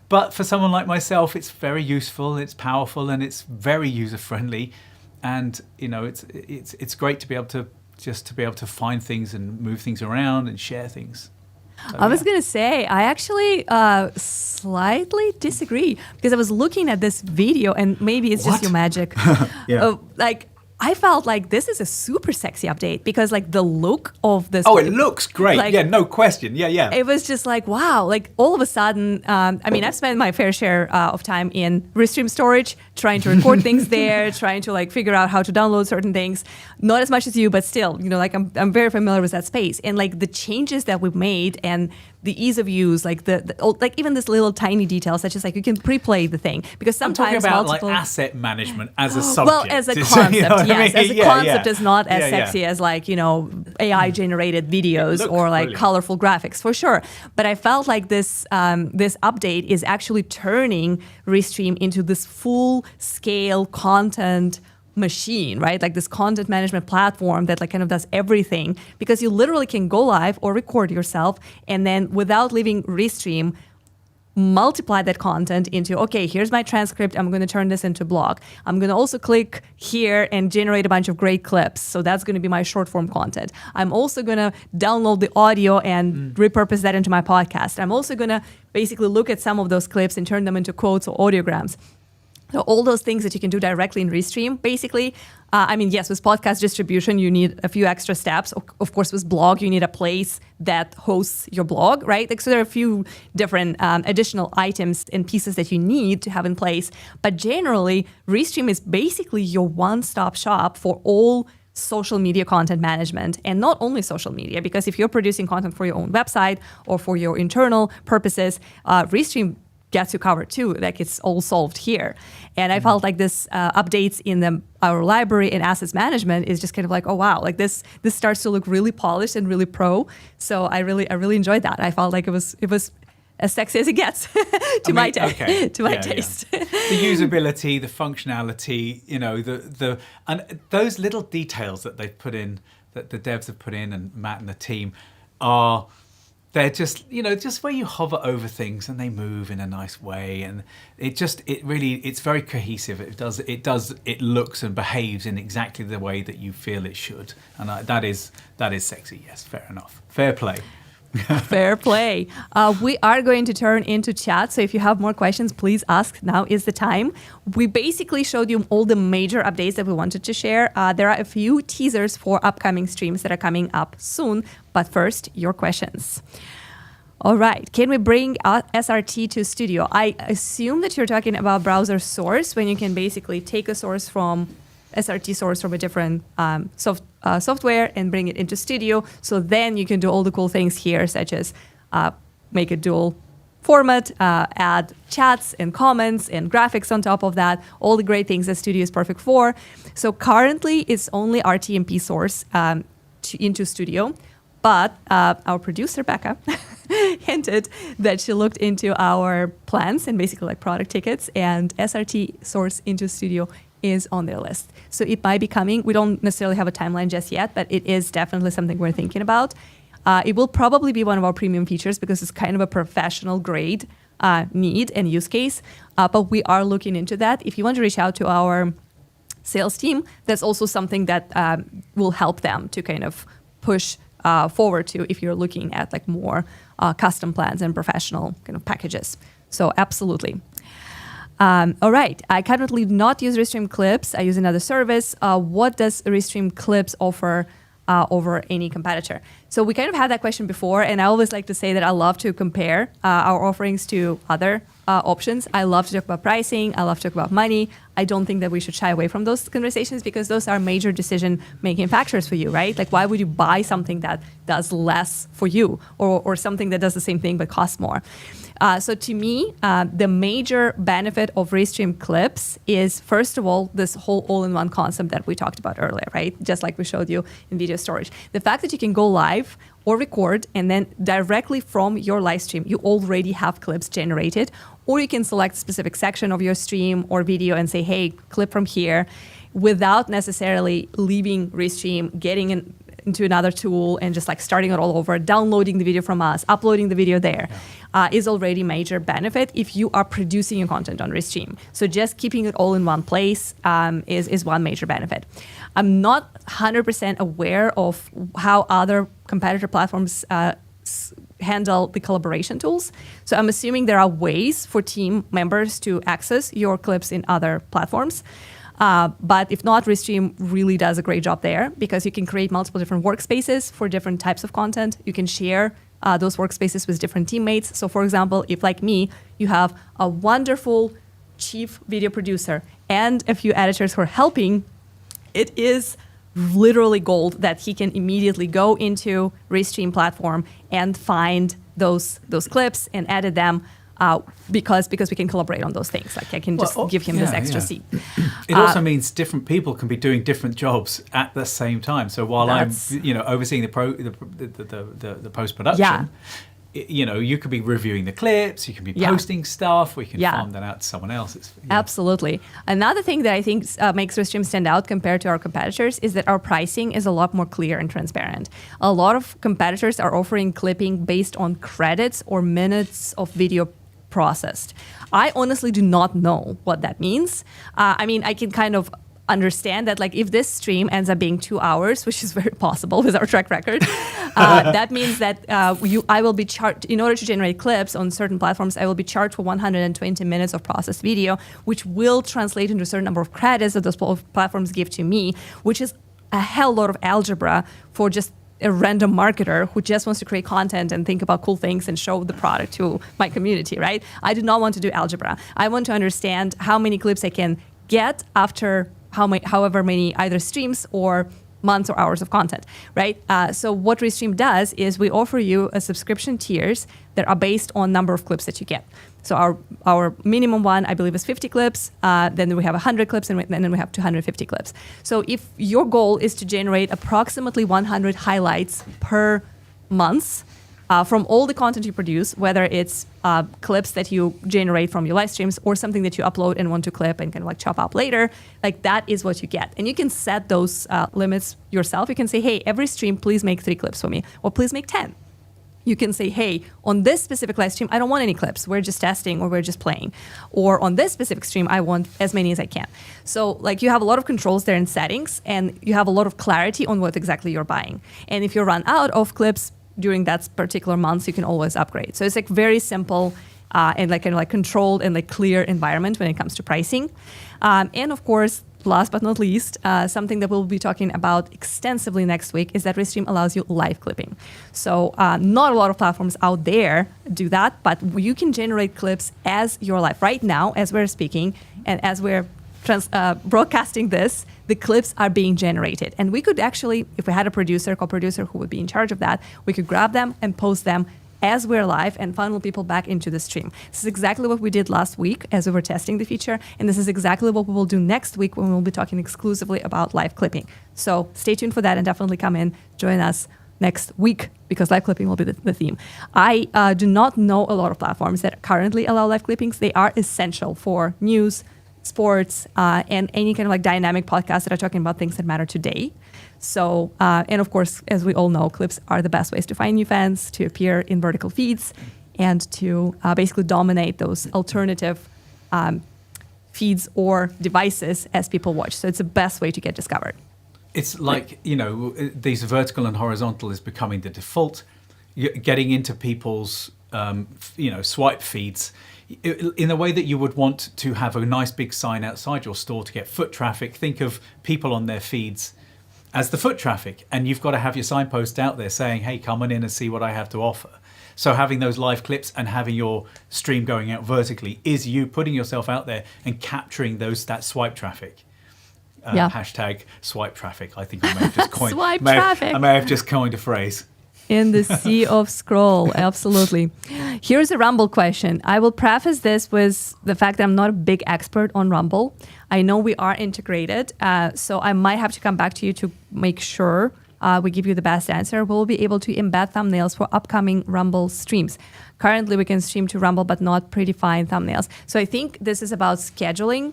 but for someone like myself, it's very useful, it's powerful, and it's very user friendly, and it's great to be able to find things and move things around and share things. So, I was going to say, I actually slightly disagree, because I was looking at this video, and maybe it's just your magic. I felt like this is a super sexy update, because the look of this. Oh, it looks great. No question. Yeah. It was just wow. All of a sudden, I've spent my fair share of time in Restream storage, trying to record things there, trying to figure out how to download certain things. Not as much as you, but still, I'm very familiar with that space. And the changes that we've made and the ease of use, even this little tiny detail, such as you can pre-play the thing, because sometimes I'm talking about asset management as a subject. Well, as a concept, yes, as a concept is not as sexy as AI generated videos or brilliant. Colorful graphics, for sure. But I felt like this update is actually turning Restream into this full scale content machine, right? This content management platform that kind of does everything, because you literally can go live or record yourself, and then without leaving Restream, multiply that content into, okay, here's my transcript, I'm going to turn this into blog. I'm going to also click here and generate a bunch of great clips. So that's going to be my short form content. I'm also going to download the audio and repurpose that into my podcast. I'm also going to basically look at some of those clips and turn them into quotes or audiograms. So all those things that you can do directly in Restream, basically. Yes, with podcast distribution, you need a few extra steps. Of course, with blog, you need a place that hosts your blog, right? So there are a few different additional items and pieces that you need to have in place. But generally, Restream is basically your one-stop shop for all social media content management, and not only social media, because if you're producing content for your own website or for your internal purposes, Restream gets you covered too. It's all solved here. And I felt like this updates in our library and assets management is just kind of oh wow, this starts to look really polished and really pro. So I really enjoyed that. I felt like it was as sexy as it gets to my taste. The usability, the functionality, and those little details that they've put in, that the devs have put in, and Matt and the team they're just, just where you hover over things and they move in a nice way, and it's very cohesive. It looks and behaves in exactly the way that you feel it should, and that is sexy. Yes, fair enough, fair play. Fair play. We are going to turn into chat, so if you have more questions, please ask. Now is the time. We basically showed you all the major updates that we wanted to share. There are a few teasers for upcoming streams that are coming up soon, but first, your questions. All right, can we bring SRT to Studio? I assume that you're talking about browser source, when you can basically take a source from SRT source from a different software and bring it into Studio. So then you can do all the cool things here, such as make a dual format, add chats and comments and graphics on top of that, all the great things that Studio is perfect for. So currently it's only RTMP source into Studio, but our producer, Becca, hinted that she looked into our plans and basically product tickets, and SRT source into Studio is on their list. So it might be coming. We don't necessarily have a timeline just yet, but it is definitely something we're thinking about. It will probably be one of our premium features because it's kind of a professional grade need and use case, but we are looking into that. If you want to reach out to our sales team, that's also something that will help them to kind of push forward to if you're looking at more custom plans and professional kind of packages. So absolutely. All right, I currently do not use Restream Clips. I use another service. What does Restream Clips offer over any competitor? So we kind of had that question before, and I always like to say that I love to compare our offerings to other options. I love to talk about pricing. I love to talk about money. I don't think that we should shy away from those conversations because those are major decision-making factors for you, right? Like, why would you buy something that does less for you or something that does the same thing but costs more? So to me, the major benefit of Restream clips is, first of all, this whole all-in-one concept that we talked about earlier, right? Just like we showed you in video storage. The fact that you can go live or record, and then directly from your live stream, you already have clips generated, or you can select a specific section of your stream or video and say, hey, clip from here, without necessarily leaving Restream, getting into another tool and just like starting it all over, downloading the video from us, uploading the video there. Is already major benefit if you are producing your content on Restream. So just keeping it all in one place is one major benefit. I'm not 100% aware of how other competitor platforms handle the collaboration tools. So I'm assuming there are ways for team members to access your clips in other platforms. But if not, Restream really does a great job there because you can create multiple different workspaces for different types of content. You can share those workspaces with different teammates. So for example, if like me, you have a wonderful chief video producer and a few editors who are helping, it is literally gold that he can immediately go into Restream platform and find those clips and edit them because we can collaborate on those things. Like I can just give him this extra seat. It also means different people can be doing different jobs at the same time. So while I'm overseeing the post production, you could be reviewing the clips, you can be posting stuff, we can farm that out to someone else. Absolutely. Another thing that I think makes Restream stand out compared to our competitors is that our pricing is a lot more clear and transparent. A lot of competitors are offering clipping based on credits or minutes of video processed. I honestly do not know what that means. I mean, I can kind of understand that, like, if this stream ends up being 2 hours, which is very possible with our track record, that means that I will be charged, in order to generate clips on certain platforms, I will be charged for 120 minutes of processed video, which will translate into a certain number of credits that those platforms give to me, which is a hell lot of algebra for just a random marketer who just wants to create content and think about cool things and show the product to my community, right? I do not want to do algebra. I want to understand how many clips I can get after however many either streams or months or hours of content, right? So what Restream does is we offer you a subscription tiers that are based on number of clips that you get. So our minimum one, I believe, is 50 clips. Then we have 100 clips, and then we have 250 clips. So if your goal is to generate approximately 100 highlights per month from all the content you produce, whether it's clips that you generate from your live streams or something that you upload and want to clip and kind of like chop up later, like that is what you get. And you can set those limits yourself. You can say, hey, every stream, please make 3 clips for me, or please make 10. You can say, hey, on this specific live stream, I don't want any clips. We're just testing or we're just playing. Or on this specific stream, I want as many as I can. So like you have a lot of controls there in settings, and you have a lot of clarity on what exactly you're buying. And if you run out of clips during that particular month, you can always upgrade. So it's like very simple and like kind of like controlled and like clear environment when it comes to pricing. And of course, last but not least, something that we'll be talking about extensively next week is that Restream allows you live clipping. So not a lot of platforms out there do that, but you can generate clips as you're live. Right now, as we're speaking and as we're broadcasting this, the clips are being generated. And we could actually, if we had a co-producer who would be in charge of that, we could grab them and post them as we're live and funnel people back into the stream. This is exactly what we did last week as we were testing the feature, and this is exactly what we will do next week when we'll be talking exclusively about live clipping. So stay tuned for that and definitely come in, join us next week, because live clipping will be the theme. I do not know a lot of platforms that currently allow live clippings. They are essential for news, sports, and any kind of like dynamic podcasts that are talking about things that matter today. So, and of course, as we all know, clips are the best ways to find new fans, to appear in vertical feeds, and to basically dominate those alternative feeds or devices as people watch. So it's the best way to get discovered. It's like, these vertical and horizontal is becoming the default. You're getting into people's, swipe feeds in a way that you would want to have a nice big sign outside your store to get foot traffic. Think of people on their feeds as the foot traffic, and you've got to have your signpost out there saying, hey, come on in and see what I have to offer. So having those live clips and having your stream going out vertically is you putting yourself out there and capturing that swipe traffic. Hashtag swipe traffic. I think I may have just coined I may have just coined a phrase. In the sea of scroll, absolutely. Here's a Rumble question. I will preface this with the fact that I'm not a big expert on Rumble. I know we are integrated, so I might have to come back to you to make sure we give you the best answer. We'll be able to embed thumbnails for upcoming Rumble streams. Currently, we can stream to Rumble, but not predefined thumbnails. So I think this is about scheduling.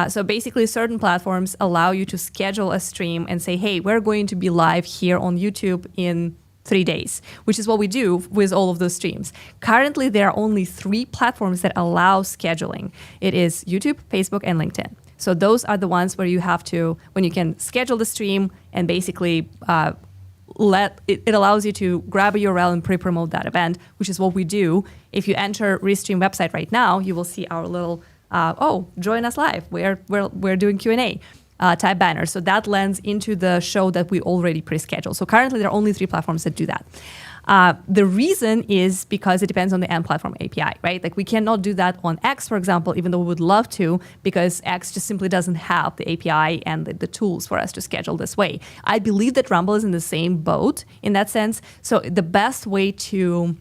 So basically, certain platforms allow you to schedule a stream and say, hey, we're going to be live here on YouTube in 3 days, which is what we do with all of those streams. Currently, there are only 3 platforms that allow scheduling. It is YouTube, Facebook, and LinkedIn. So those are the ones where you have to, when you can schedule the stream and basically it allows you to grab a URL and pre-promote that event, which is what we do. If you enter Restream website right now, you will see our little, join us live. We're doing Q&A. Type banner. So that lands into the show that we already pre-scheduled. So currently there are only 3 platforms that do that. The reason is because it depends on the end platform API, right? Like we cannot do that on X, for example, even though we would love to, because X just simply doesn't have the API and the tools for us to schedule this way. I believe that Rumble is in the same boat in that sense. So the best way to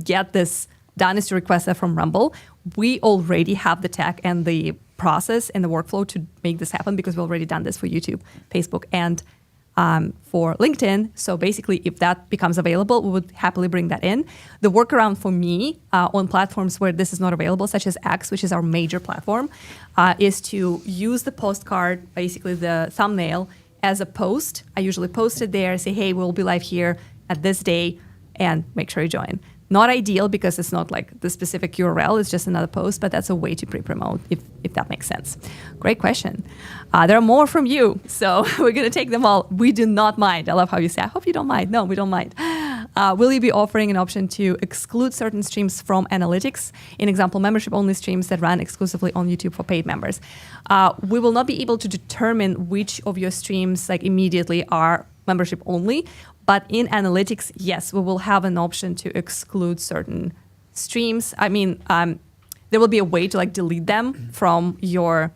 get this done is to request that from Rumble. We already have the tech and the process and the workflow to make this happen because we've already done this for YouTube, Facebook, and for LinkedIn. So basically, if that becomes available, we would happily bring that in. The workaround for me on platforms where this is not available, such as X, which is our major platform, is to use the postcard, basically the thumbnail, as a post. I usually post it there, say, hey, we'll be live here at this day, and make sure you join. Not ideal because it's not like the specific URL, it's just another post, but that's a way to pre-promote, if that makes sense. Great question. There are more from you, so we're going to take them all. We do not mind. I love how you say, I hope you don't mind. No, we don't mind. Will you be offering an option to exclude certain streams from analytics? In example, membership-only streams that run exclusively on YouTube for paid members. We will not be able to determine which of your streams immediately are membership only, but in analytics, yes, we will have an option to exclude certain streams. I mean, there will be a way to delete them from your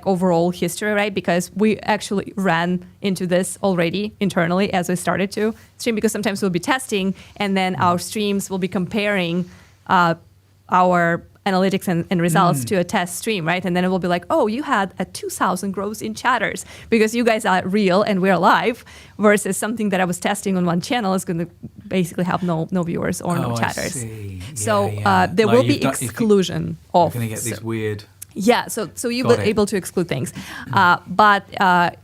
overall history, right? Because we actually ran into this already internally as we started to stream, because sometimes we'll be testing and then our streams will be comparing our analytics and results to a test stream, right? And then it will be like, oh, you had a 2,000 growth in chatters because you guys are real and we're live, versus something that I was testing on one channel is going to basically have no viewers or no chatters. So there will be exclusion of. You're going to get these weird. Yeah, so you'll be able to exclude things. But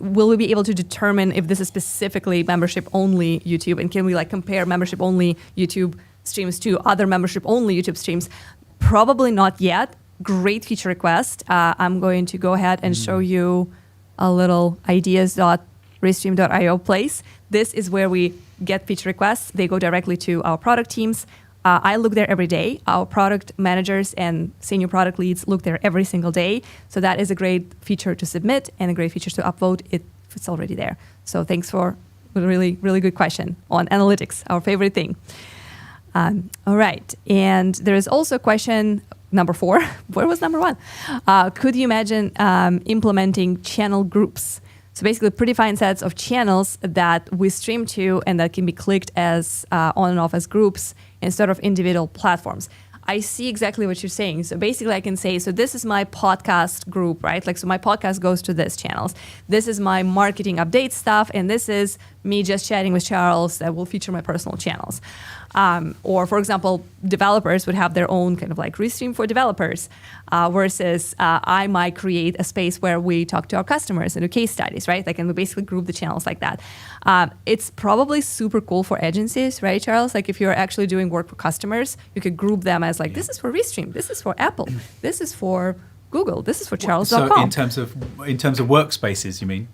will we be able to determine if this is specifically membership-only YouTube, and can we compare membership-only YouTube streams to other membership-only YouTube streams? Probably not yet. Great feature request. I'm going to go ahead and show you a little ideas.restream.io place. This is where we get feature requests. They go directly to our product teams. I look there every day. Our product managers and senior product leads look there every single day. So that is a great feature to submit and a great feature to upvote if it's already there. So thanks for a really, really good question on analytics, our favorite thing. All right. And there is also a question, number 4. Where was number 1? Could you imagine implementing channel groups? So basically predefined sets of channels that we stream to and that can be clicked as on and off as groups instead of individual platforms. I see exactly what you're saying. So basically I can say, so this is my podcast group, right? So my podcast goes to this channels. This is my marketing update stuff. And this is me just chatting with Charles that will feature my personal channels. Or for example, developers would have their own kind of Restream for developers, versus I might create a space where we talk to our customers and do case studies, right? And we basically group the channels like that. It's probably super cool for agencies, right, Charles? If you're actually doing work for customers, you could group them as this is for Restream, this is for Apple, this is for Google, this is for Charles.com. So in terms of workspaces, you mean?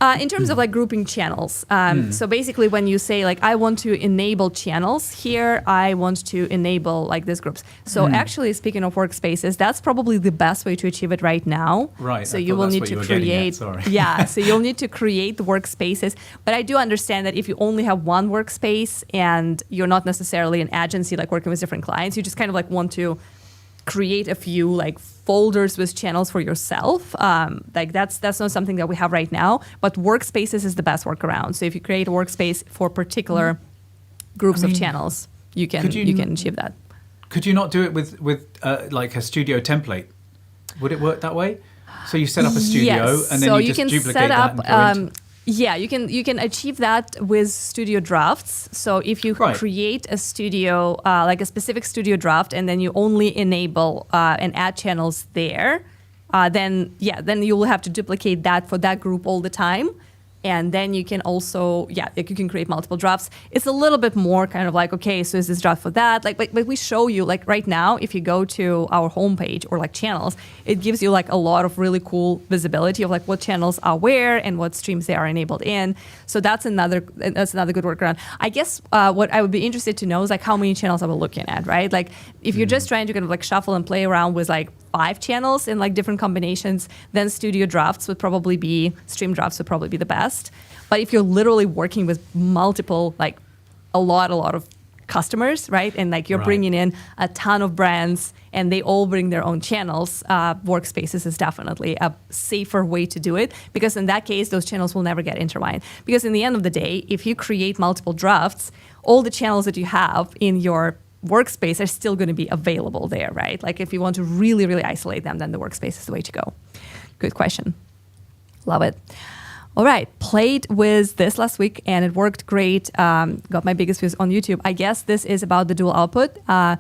In terms of like grouping channels. So basically when you say like, I want to enable channels here, I want to enable like these groups. So actually speaking of workspaces, that's probably the best way to achieve it right now. Right. So you will need to create, so you'll need to create the workspaces. But I do understand that if you only have one workspace and you're not necessarily an agency like working with different clients, you just kind of like want to create a few like folders with channels for yourself. Like that's not something that we have right now, but workspaces is the best workaround. So if you create a workspace for particular groups of channels, you can achieve that. Could you not do it with like a studio template? Would it work that way? So you set up a studio and then you just duplicate that and you can achieve that with studio drafts. So if you create a studio, like a specific studio draft, and then you only enable and add channels there, then you will have to duplicate that for that group all the time. And then you can also, you can create multiple drafts. It's a little bit more kind of like, okay, so is this draft for that? Like, but we show you, like right now, if you go to our homepage or like channels, it gives you like a lot of really cool visibility of like what channels are where and what streams they are enabled in. So that's another good workaround. I guess what I would be interested to know is like how many channels are we looking at, right? Like if you're just trying to kind of like shuffle and play around with like 5 channels in like different combinations, then stream drafts would probably be the best. But if you're literally working with multiple, like a lot of customers, right? And like you're bringing in a ton of brands and they all bring their own channels, workspaces is definitely a safer way to do it, because in that case, those channels will never get intertwined. Because in the end of the day, if you create multiple drafts, all the channels that you have in your workspace are still going to be available there, right? Like if you want to really, really isolate them, then the workspace is the way to go. Good question. Love it. All right, played with this last week and it worked great. Got my biggest views on YouTube. I guess this is about the dual output. I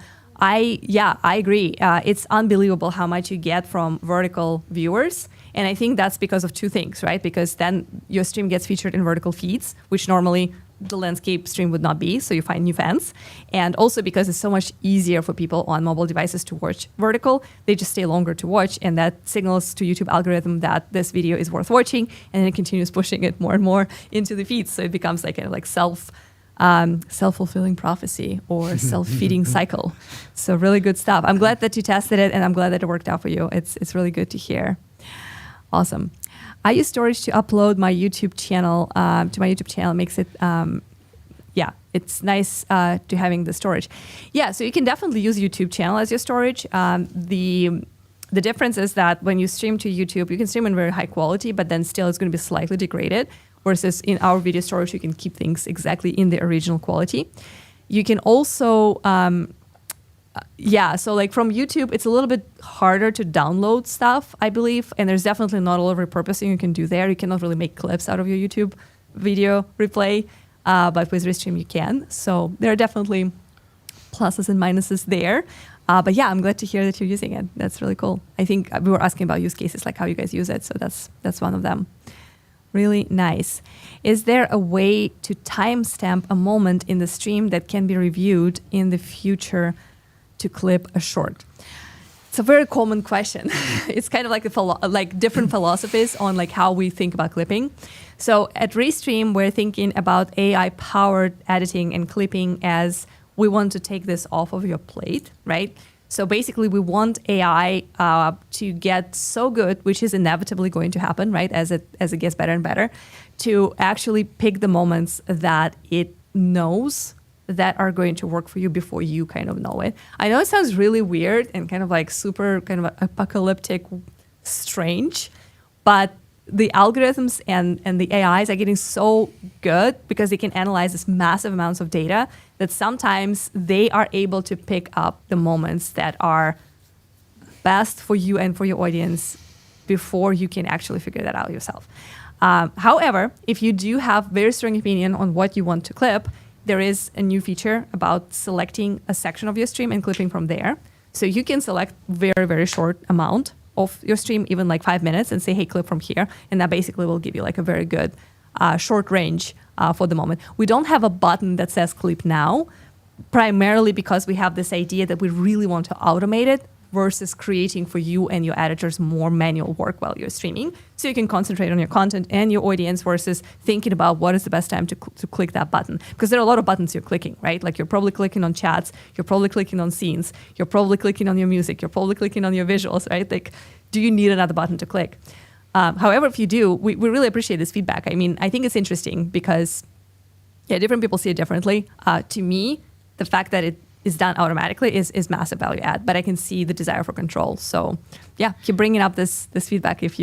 agree. It's unbelievable how much you get from vertical viewers. And I think that's because of 2 things, right? Because then your stream gets featured in vertical feeds, which normally the landscape stream would not be, so you find new fans. And also because it's so much easier for people on mobile devices to watch vertical, they just stay longer to watch, and that signals to YouTube algorithm that this video is worth watching, and then it continues pushing it more and more into the feeds. So it becomes like kind of like self-fulfilling prophecy or self-feeding cycle. So really good stuff. I'm glad that you tested it, and I'm glad that it worked out for you. It's really good to hear. Awesome. I use storage to upload my YouTube channel to my YouTube channel. It makes it, it's nice to having the storage. Yeah, so you can definitely use YouTube channel as your storage. The difference is that when you stream to YouTube, you can stream in very high quality, but then still it's going to be slightly degraded. Versus in our video storage, you can keep things exactly in the original quality. You can also so like from YouTube, it's a little bit harder to download stuff, I believe. And there's definitely not a lot of repurposing you can do there. You cannot really make clips out of your YouTube video replay, but with Restream you can. So there are definitely pluses and minuses there. But yeah, I'm glad to hear that you're using it. That's really cool. I think we were asking about use cases, like how you guys use it. So that's one of them. Really nice. Is there a way to timestamp a moment in the stream that can be reviewed in the future to clip a short? It's a very common question. It's kind of like different philosophies on like how we think about clipping. So at Restream, we're thinking about AI-powered editing and clipping as we want to take this off of your plate, right? So basically, we want AI to get so good, which is inevitably going to happen, right? As it gets better and better, to actually pick the moments that it knows that are going to work for you before you kind of know it. I know it sounds really weird and kind of like super kind of apocalyptic, strange, but the algorithms and the AIs are getting so good because they can analyze this massive amounts of data that sometimes they are able to pick up the moments that are best for you and for your audience before you can actually figure that out yourself. However, if you do have very strong opinion on what you want to clip, there is a new feature about selecting a section of your stream and clipping from there. So you can select very, very short amount of your stream, even like 5 minutes, and say, hey, clip from here. And that basically will give you like a very good short range for the moment. We don't have a button that says clip now, primarily because we have this idea that we really want to automate it versus creating for you and your editors more manual work while you're streaming. So you can concentrate on your content and your audience versus thinking about what is the best time to click that button. Because there are a lot of buttons you're clicking, right? Like you're probably clicking on chats, you're probably clicking on scenes, you're probably clicking on your music, you're probably clicking on your visuals, right? Like, do you need another button to click? However, if you do, we really appreciate this feedback. I mean, I think it's interesting because, different people see it differently. To me, the fact that it is done automatically is massive value add, but I can see the desire for control. So keep bringing up this feedback if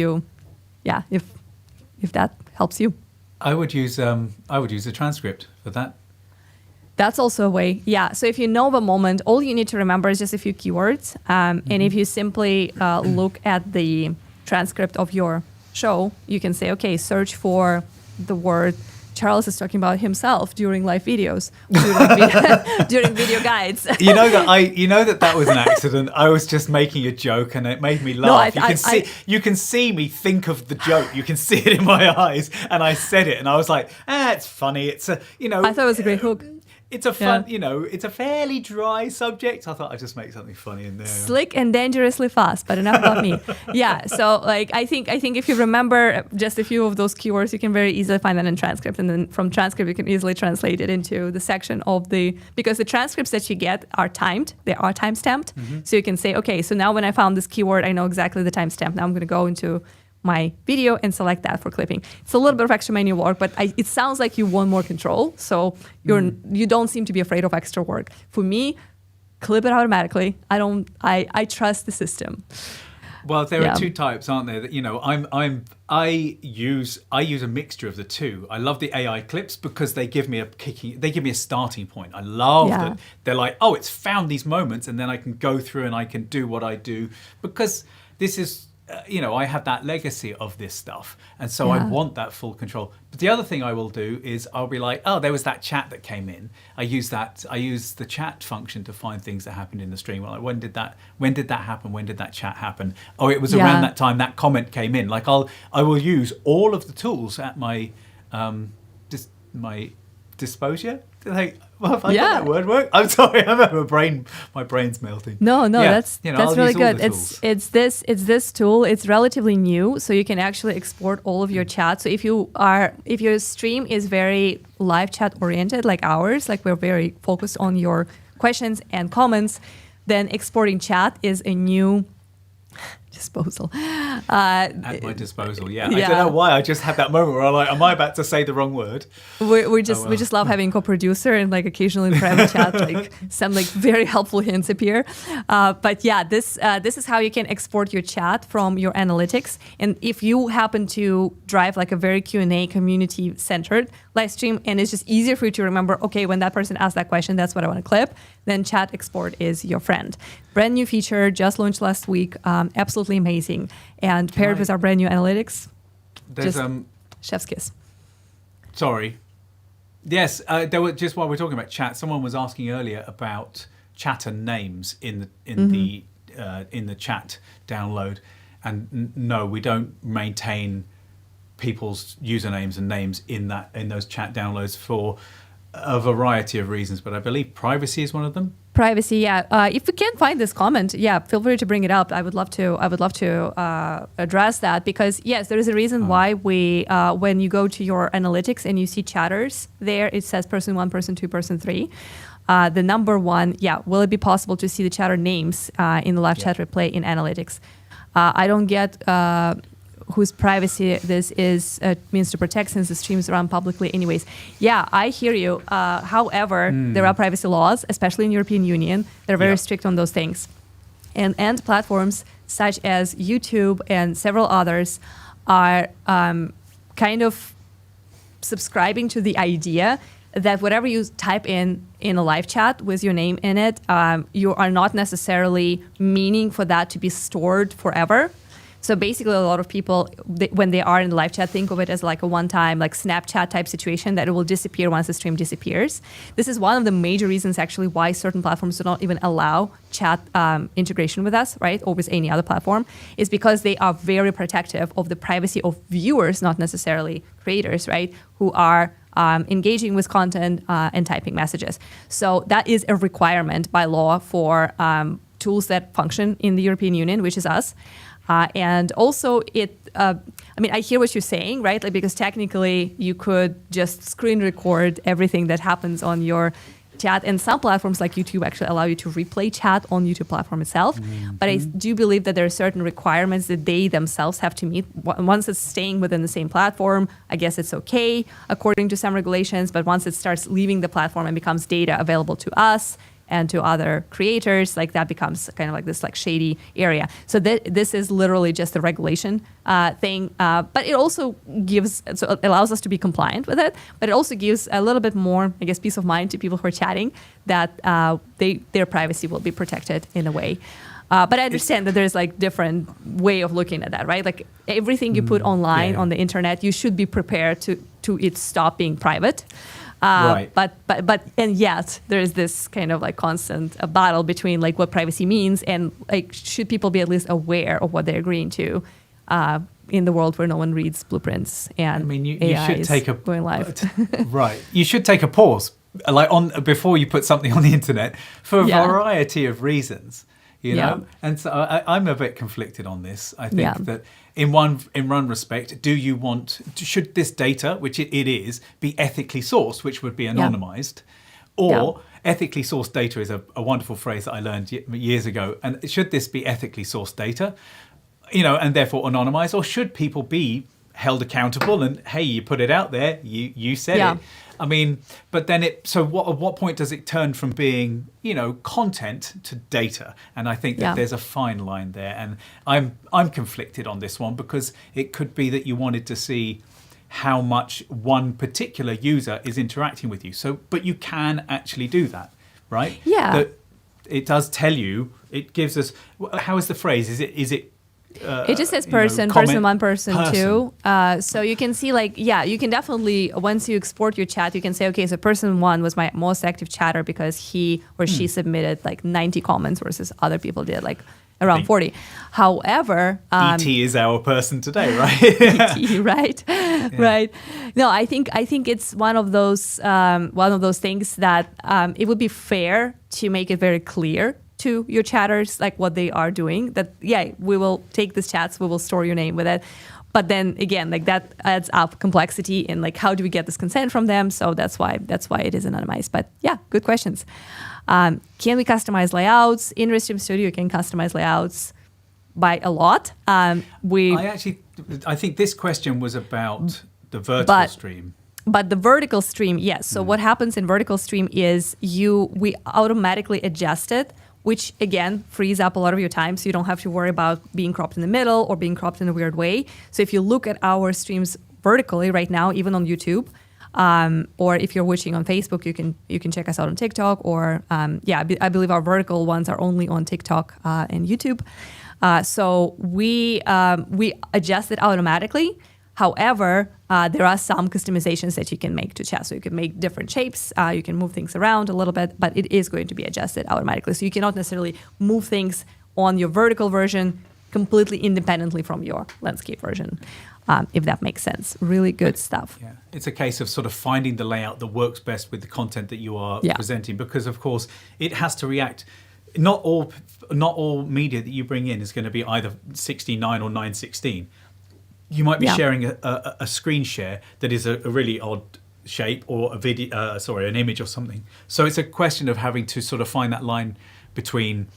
that helps you. I would use a transcript for that. That's also a way. Yeah. So if you know the moment, all you need to remember is just a few keywords. And if you simply look at the transcript of your show, you can say, okay, search for the word Charles is talking about himself during live videos, during video guides. You know that was an accident. I was just making a joke, and it made me laugh. You can see me think of the joke. You can see it in my eyes, and I said it, and I was like, it's funny. It's I thought it was a great hook. It's a fun, it's a fairly dry subject. I thought I'd just make something funny in there. Slick and dangerously fast, but enough about me. So I think if you remember just a few of those keywords, you can very easily find that in transcript. And then from transcript, you can easily translate it into the section because the transcripts that you get are timed. They are time-stamped. So you can say, okay, so now when I found this keyword, I know exactly the timestamp. Now I'm going to go into my video and select that for clipping. It's a little bit of extra manual work, but it sounds like you want more control. So you don't seem to be afraid of extra work. For me, clip it automatically. I trust the system. Well, there are two types, aren't there? That I use a mixture of the two. I love the AI clips because they give me a starting point. I love that they're like, oh, it's found these moments, and then I can go through and I can do what I do because this is. I have that legacy of this stuff. And so I want that full control. But the other thing I will do is I'll be like, oh, there was that chat that came in. I use the chat function to find things that happened in the stream. Like, when did that happen? When did that chat happen? Oh, it was around that time that comment came in. Like I will use all of the tools at my disposal. Have I got that word work? I'm sorry, my brain's melting. No, that's really good. It's this tool. It's relatively new, so you can actually export all of your chat. So if your stream is very live chat oriented, like ours, like we're very focused on your questions and comments, then exporting chat is a new disposal. At my disposal, I don't know why. I just had that moment where I'm like, am I about to say the wrong word? We just love having co-producer and like occasionally in private chat, like some like very helpful hints appear. This is how you can export your chat from your analytics. And if you happen to drive like a very Q&A community centered live stream, and it's just easier for you to remember, okay, when that person asked that question, that's what I want to clip, then chat export is your friend. Brand new feature, just launched last week, absolutely amazing. And paired with our brand new analytics, there's chef's kiss. Sorry. Yes, there were, just while we're talking about chat, someone was asking earlier about chatter names in the chat download, and no, we don't maintain people's usernames and names in those chat downloads for a variety of reasons, but I believe privacy is one of them. Privacy, yeah. If we can find this comment, feel free to bring it up. I would love to address that because yes, there is a reason why we, when you go to your analytics and you see chatters there, it says person 1, person 2, person 3. The number 1, will it be possible to see the chatter names in the live chat replay in analytics? I don't get whose privacy this is means to protect since the streams run publicly anyways. I hear you. However, there are privacy laws, especially in European Union. They're very strict on those things. And platforms such as YouTube and several others are kind of subscribing to the idea that whatever you type in a live chat with your name in it, you are not necessarily meaning for that to be stored forever. So basically, a lot of people, when they are in the live chat, think of it as like a one-time, like Snapchat type situation that it will disappear once the stream disappears. This is one of the major reasons, actually, why certain platforms do not even allow chat integration with us, right, or with any other platform, is because they are very protective of the privacy of viewers, not necessarily creators, right, who are engaging with content and typing messages. So that is a requirement by law for tools that function in the European Union, which is us. And also I hear what you're saying, right? Like, because technically you could just screen record everything that happens on your chat, and some platforms like YouTube actually allow you to replay chat on YouTube platform itself. But I do believe that there are certain requirements that they themselves have to meet. Once it's staying within the same platform, I guess it's okay according to some regulations, but once it starts leaving the platform and becomes data available to us and to other creators, like that becomes kind of like this like shady area. So this is literally just a regulation thing, but it also it allows us to be compliant with it, but it also gives a little bit more, I guess, peace of mind to people who are chatting that their privacy will be protected in a way. But I understand that there's like different way of looking at that, right? Like everything you put online on the internet, you should be prepared to it stop being private. Right. But yet there is this kind of like constant battle between like what privacy means and like should people be at least aware of what they're agreeing to in the world where no one reads blueprints and you AI should is take going live. Right. You should take a pause before you put something on the internet for a variety of reasons. You know, and so I'm a bit conflicted on this. I think that in one respect, should this data, which it is, be ethically sourced, which would be anonymized, or ethically sourced data is a wonderful phrase that I learned years ago. And should this be ethically sourced data, and therefore anonymized, or should people be held accountable? And hey, you put it out there, you said it. But then at what point does it turn from being, content to data? And I think that there's a fine line there. And I'm conflicted on this one because it could be that you wanted to see how much one particular user is interacting with you. But you can actually do that, right? Yeah. That it does tell you, it gives us, how is the phrase? Is it it just says person, person one, person two. So you can see you can definitely, once you export your chat, you can say, okay, so person one was my most active chatter because he or she submitted like 90 comments versus other people did like around 40. However, ET is our person today, right? ET, right, right. No, I think it's one of those things that it would be fair to make it very clear to your chatters, like what they are doing, that, we will take these chats, we will store your name with it. But then again, like that adds up complexity in like, how do we get this consent from them? So that's why it is anonymized. But good questions. Can we customize layouts? In Restream Studio, you can customize layouts by a lot. I think this question was about the vertical stream. But the vertical stream, yes. So what happens in vertical stream is we automatically adjust it, which again frees up a lot of your time, so you don't have to worry about being cropped in the middle or being cropped in a weird way. So if you look at our streams vertically right now, even on YouTube, or if you're watching on Facebook, you can check us out on TikTok, or I believe our vertical ones are only on TikTok and YouTube. So we adjust it automatically. However, there are some customizations that you can make to chat. So you can make different shapes, you can move things around a little bit, but it is going to be adjusted automatically. So you cannot necessarily move things on your vertical version completely independently from your landscape version, if that makes sense. Really good stuff. Yeah, it's a case of sort of finding the layout that works best with the content that you are presenting, because of course it has to react. Not all media that you bring in is going to be either 16:9 or 9:16. You might be sharing a screen share that is a really odd shape, or a video, an image or something. So it's a question of having to sort of find that line between,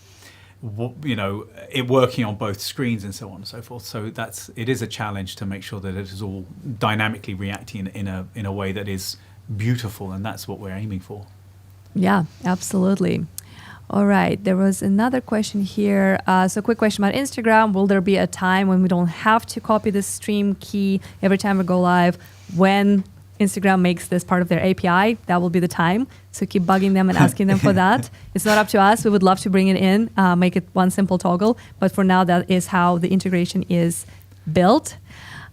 it working on both screens and so on and so forth. So it is a challenge to make sure that it is all dynamically reacting in a way that is beautiful, and that's what we're aiming for. Yeah, absolutely. All right, there was another question here. So quick question about Instagram. Will there be a time when we don't have to copy the stream key every time we go live? When Instagram makes this part of their API, that will be the time. So keep bugging them and asking them for that. It's not up to us. We would love to bring it in, make it one simple toggle. But for now, that is how the integration is built.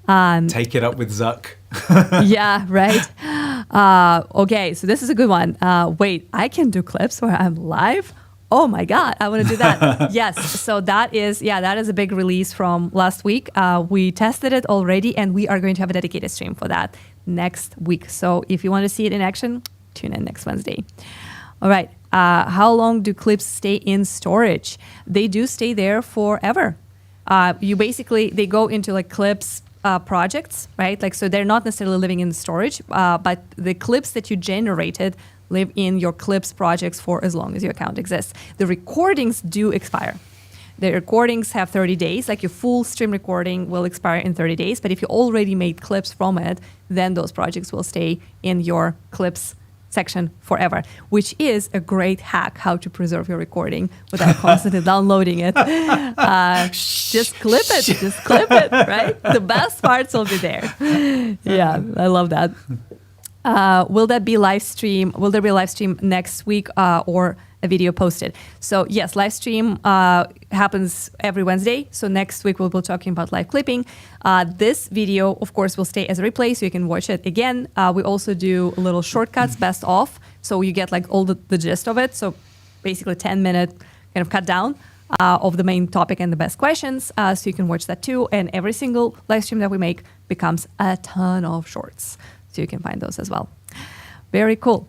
Take it up with Zuck. Yeah, right. Okay, so this is a good one. Wait, I can do clips where I'm live? Oh my God, I want to do that. Yes, so that is a big release from last week. We tested it already, and we are going to have a dedicated stream for that next week. So if you want to see it in action, tune in next Wednesday. All right, How long do clips stay in storage? They do stay there forever. They go into like clips projects, right? Like, so they're not necessarily living in storage, but the clips that you generated live in your clips projects for as long as your account exists. The recordings do expire. The recordings have 30 days, like your full stream recording will expire in 30 days. But if you already made clips from it, then those projects will stay in your clips section forever, which is a great hack how to preserve your recording without constantly downloading it. Just clip it, right? The best parts will be there. Yeah, I love that. Will there be a live stream next week or a video posted? So yes, live stream happens every Wednesday. So next week we'll be talking about live clipping. This video, of course, will stay as a replay, so you can watch it again. We also do little shortcuts, best of, so you get like all the gist of it. So basically 10-minute kind of cut down of the main topic and the best questions. So you can watch that too. And every single live stream that we make becomes a ton of shorts. So you can find those as well. Very cool.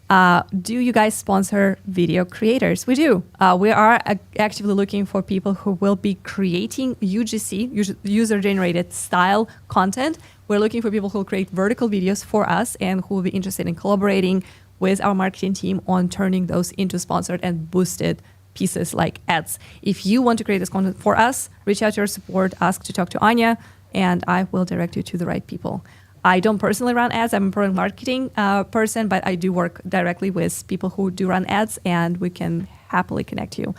Do you guys sponsor video creators? We do. We are actively looking for people who will be creating UGC, user-generated style content. We're looking for people who will create vertical videos for us and who will be interested in collaborating with our marketing team on turning those into sponsored and boosted pieces like ads. If you want to create this content for us, reach out to our support, ask to talk to Anya, and I will direct you to the right people. I don't personally run ads. I'm a product marketing person, but I do work directly with people who do run ads, and we can happily connect you.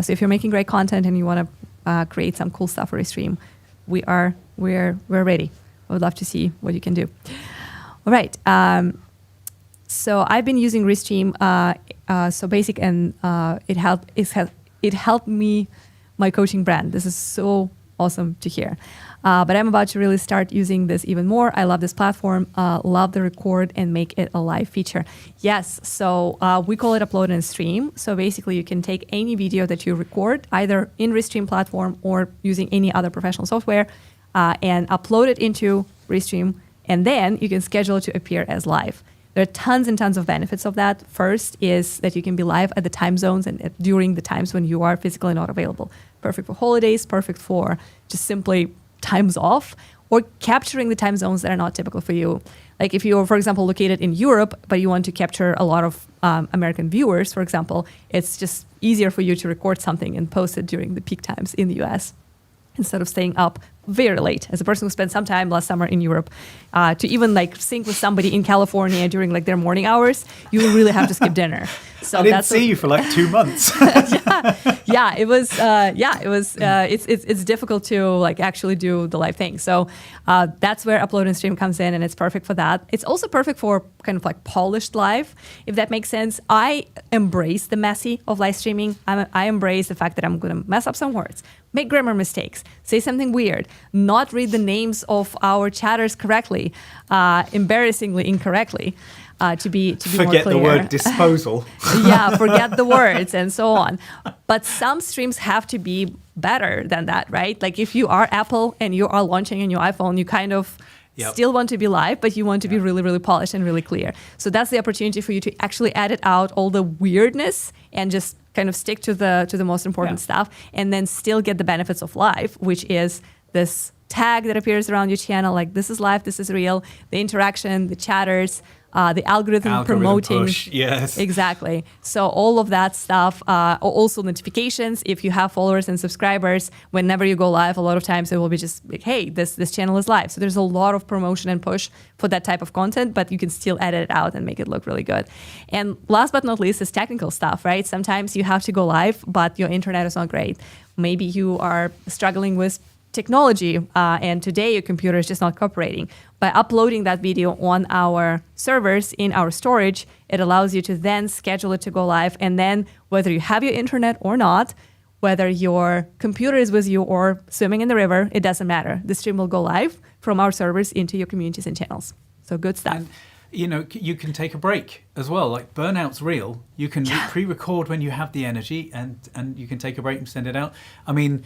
So if you're making great content and you want to create some cool stuff for Restream, we're ready. I would love to see what you can do. All right. So I've been using Restream, so basic, and it helped me my coaching brand. This is so awesome to hear. But I'm about to really start using this even more. I love this platform, love the record and make it a live feature. Yes, so we call it upload and stream. So basically you can take any video that you record either in Restream platform or using any other professional software and upload it into Restream, and then you can schedule it to appear as live. There are tons and tons of benefits of that. First is that you can be live at the time zones and during the times when you are physically not available. Perfect for holidays, perfect for just simply times off, or capturing the time zones that are not typical for you. Like if you're, for example, located in Europe, but you want to capture a lot of American viewers, for example, it's just easier for you to record something and post it during the peak times in the US instead of staying up very late. As a person who spent some time last summer in Europe, to even like sync with somebody in California during like their morning hours, you will really have to skip dinner. So I didn't see you for like 2 months. It's difficult to like actually do the live thing. So that's where upload and stream comes in, and it's perfect for that. It's also perfect for kind of like polished live, if that makes sense. I embrace the messy of live streaming. I embrace the fact that I'm going to mess up some words, make grammar mistakes, say something weird, not read the names of our chatters correctly, embarrassingly incorrectly. To be more clear. Forget the word disposal. Yeah, forget the words and so on. But some streams have to be better than that, right? Like if you are Apple and you are launching a new iPhone, you kind of still want to be live, but you want to be really, really polished and really clear. So that's the opportunity for you to actually edit out all the weirdness and just kind of stick to the most important stuff, and then still get the benefits of live, which is this tag that appears around your channel, like this is live, this is real, the interaction, the chatters, the algorithm promoting. Push, yes. Exactly. So all of that stuff, also notifications. If you have followers and subscribers, whenever you go live, a lot of times it will be just like, hey, this channel is live. So there's a lot of promotion and push for that type of content, but you can still edit it out and make it look really good. And last but not least is technical stuff, right? Sometimes you have to go live, but your internet is not great. Maybe you are struggling with technology, and today your computer is just not cooperating. By uploading that video on our servers in our storage, it allows you to then schedule it to go live, and then whether you have your internet or not, whether your computer is with you or swimming in the river, it doesn't matter. The stream will go live from our servers into your communities and channels. So good stuff. you can take a break as well. Like burnout's real. You can pre-record when you have the energy, and you can take a break and send it out. I mean,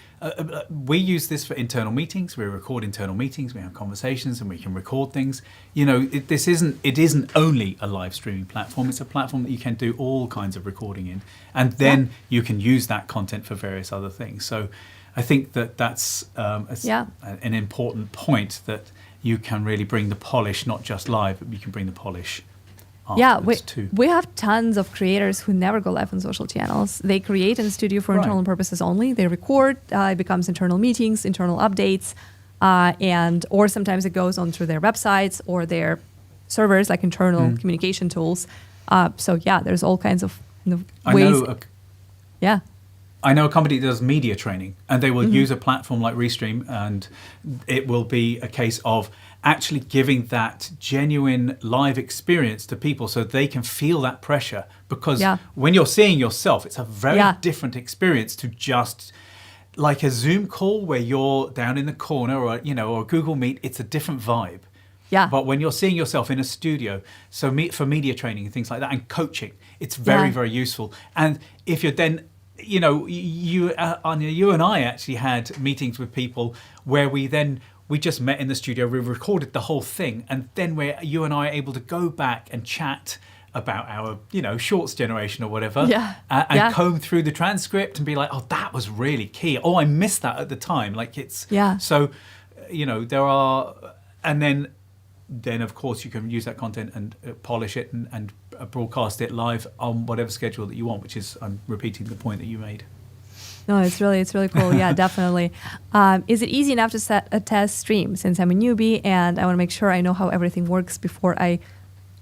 we use this for internal meetings. We record internal meetings. We have conversations, and we can record things. It isn't only a live streaming platform. It's a platform that you can do all kinds of recording in, and then you can use that content for various other things. So, I think that's an important point, that you can really bring the polish, not just live, but you can bring the polish afterwards too. We have tons of creators who never go live on social channels. They create in the studio for internal purposes only. They record, it becomes internal meetings, internal updates, or sometimes it goes on through their websites or their servers, like internal communication tools. There's all kinds of ways. I know a company that does media training, and they will use a platform like Restream, and it will be a case of actually giving that genuine live experience to people so they can feel that pressure. Because when you're seeing yourself, it's a very different experience to just like a Zoom call where you're down in the corner, or or a Google Meet. It's a different vibe. Yeah. But when you're seeing yourself in a studio, so for media training and things like that, and coaching, it's very, very useful. And if you're then you and I actually had meetings with people where we just met in the studio, we recorded the whole thing, and then you and I are able to go back and chat about our shorts generation or whatever, and comb through the transcript and be like, oh, that was really key, oh, I missed that at the time, like it's so there are, and then of course you can use that content and polish it and broadcast it live on whatever schedule that you want, which is, I'm repeating the point that you made. No, it's really cool. Yeah, definitely. Is it easy enough to set a test stream, since I'm a newbie and I want to make sure I know how everything works before I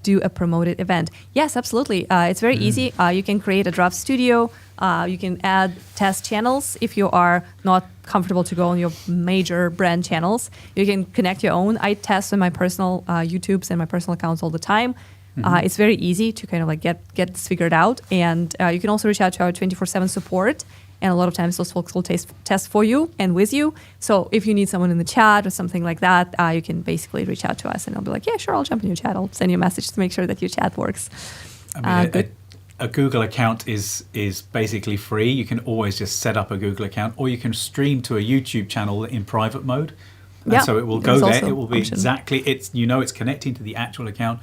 do a promoted event? Yes, absolutely. It's very easy. You can create a draft studio. You can add test channels if you are not comfortable to go on your major brand channels. You can connect your own. I test on my personal YouTubes and my personal accounts all the time. It's very easy to kind of like get this figured out. And you can also reach out to our 24/7 support. And a lot of times those folks will test for you and with you. So if you need someone in the chat or something like that, you can basically reach out to us and I'll be like, yeah, sure, I'll jump in your chat. I'll send you a message to make sure that your chat works. I mean, a Google account is basically free. You can always just set up a Google account, or you can stream to a YouTube channel in private mode. And so it will go there. It will be exactly, it's connecting to the actual account.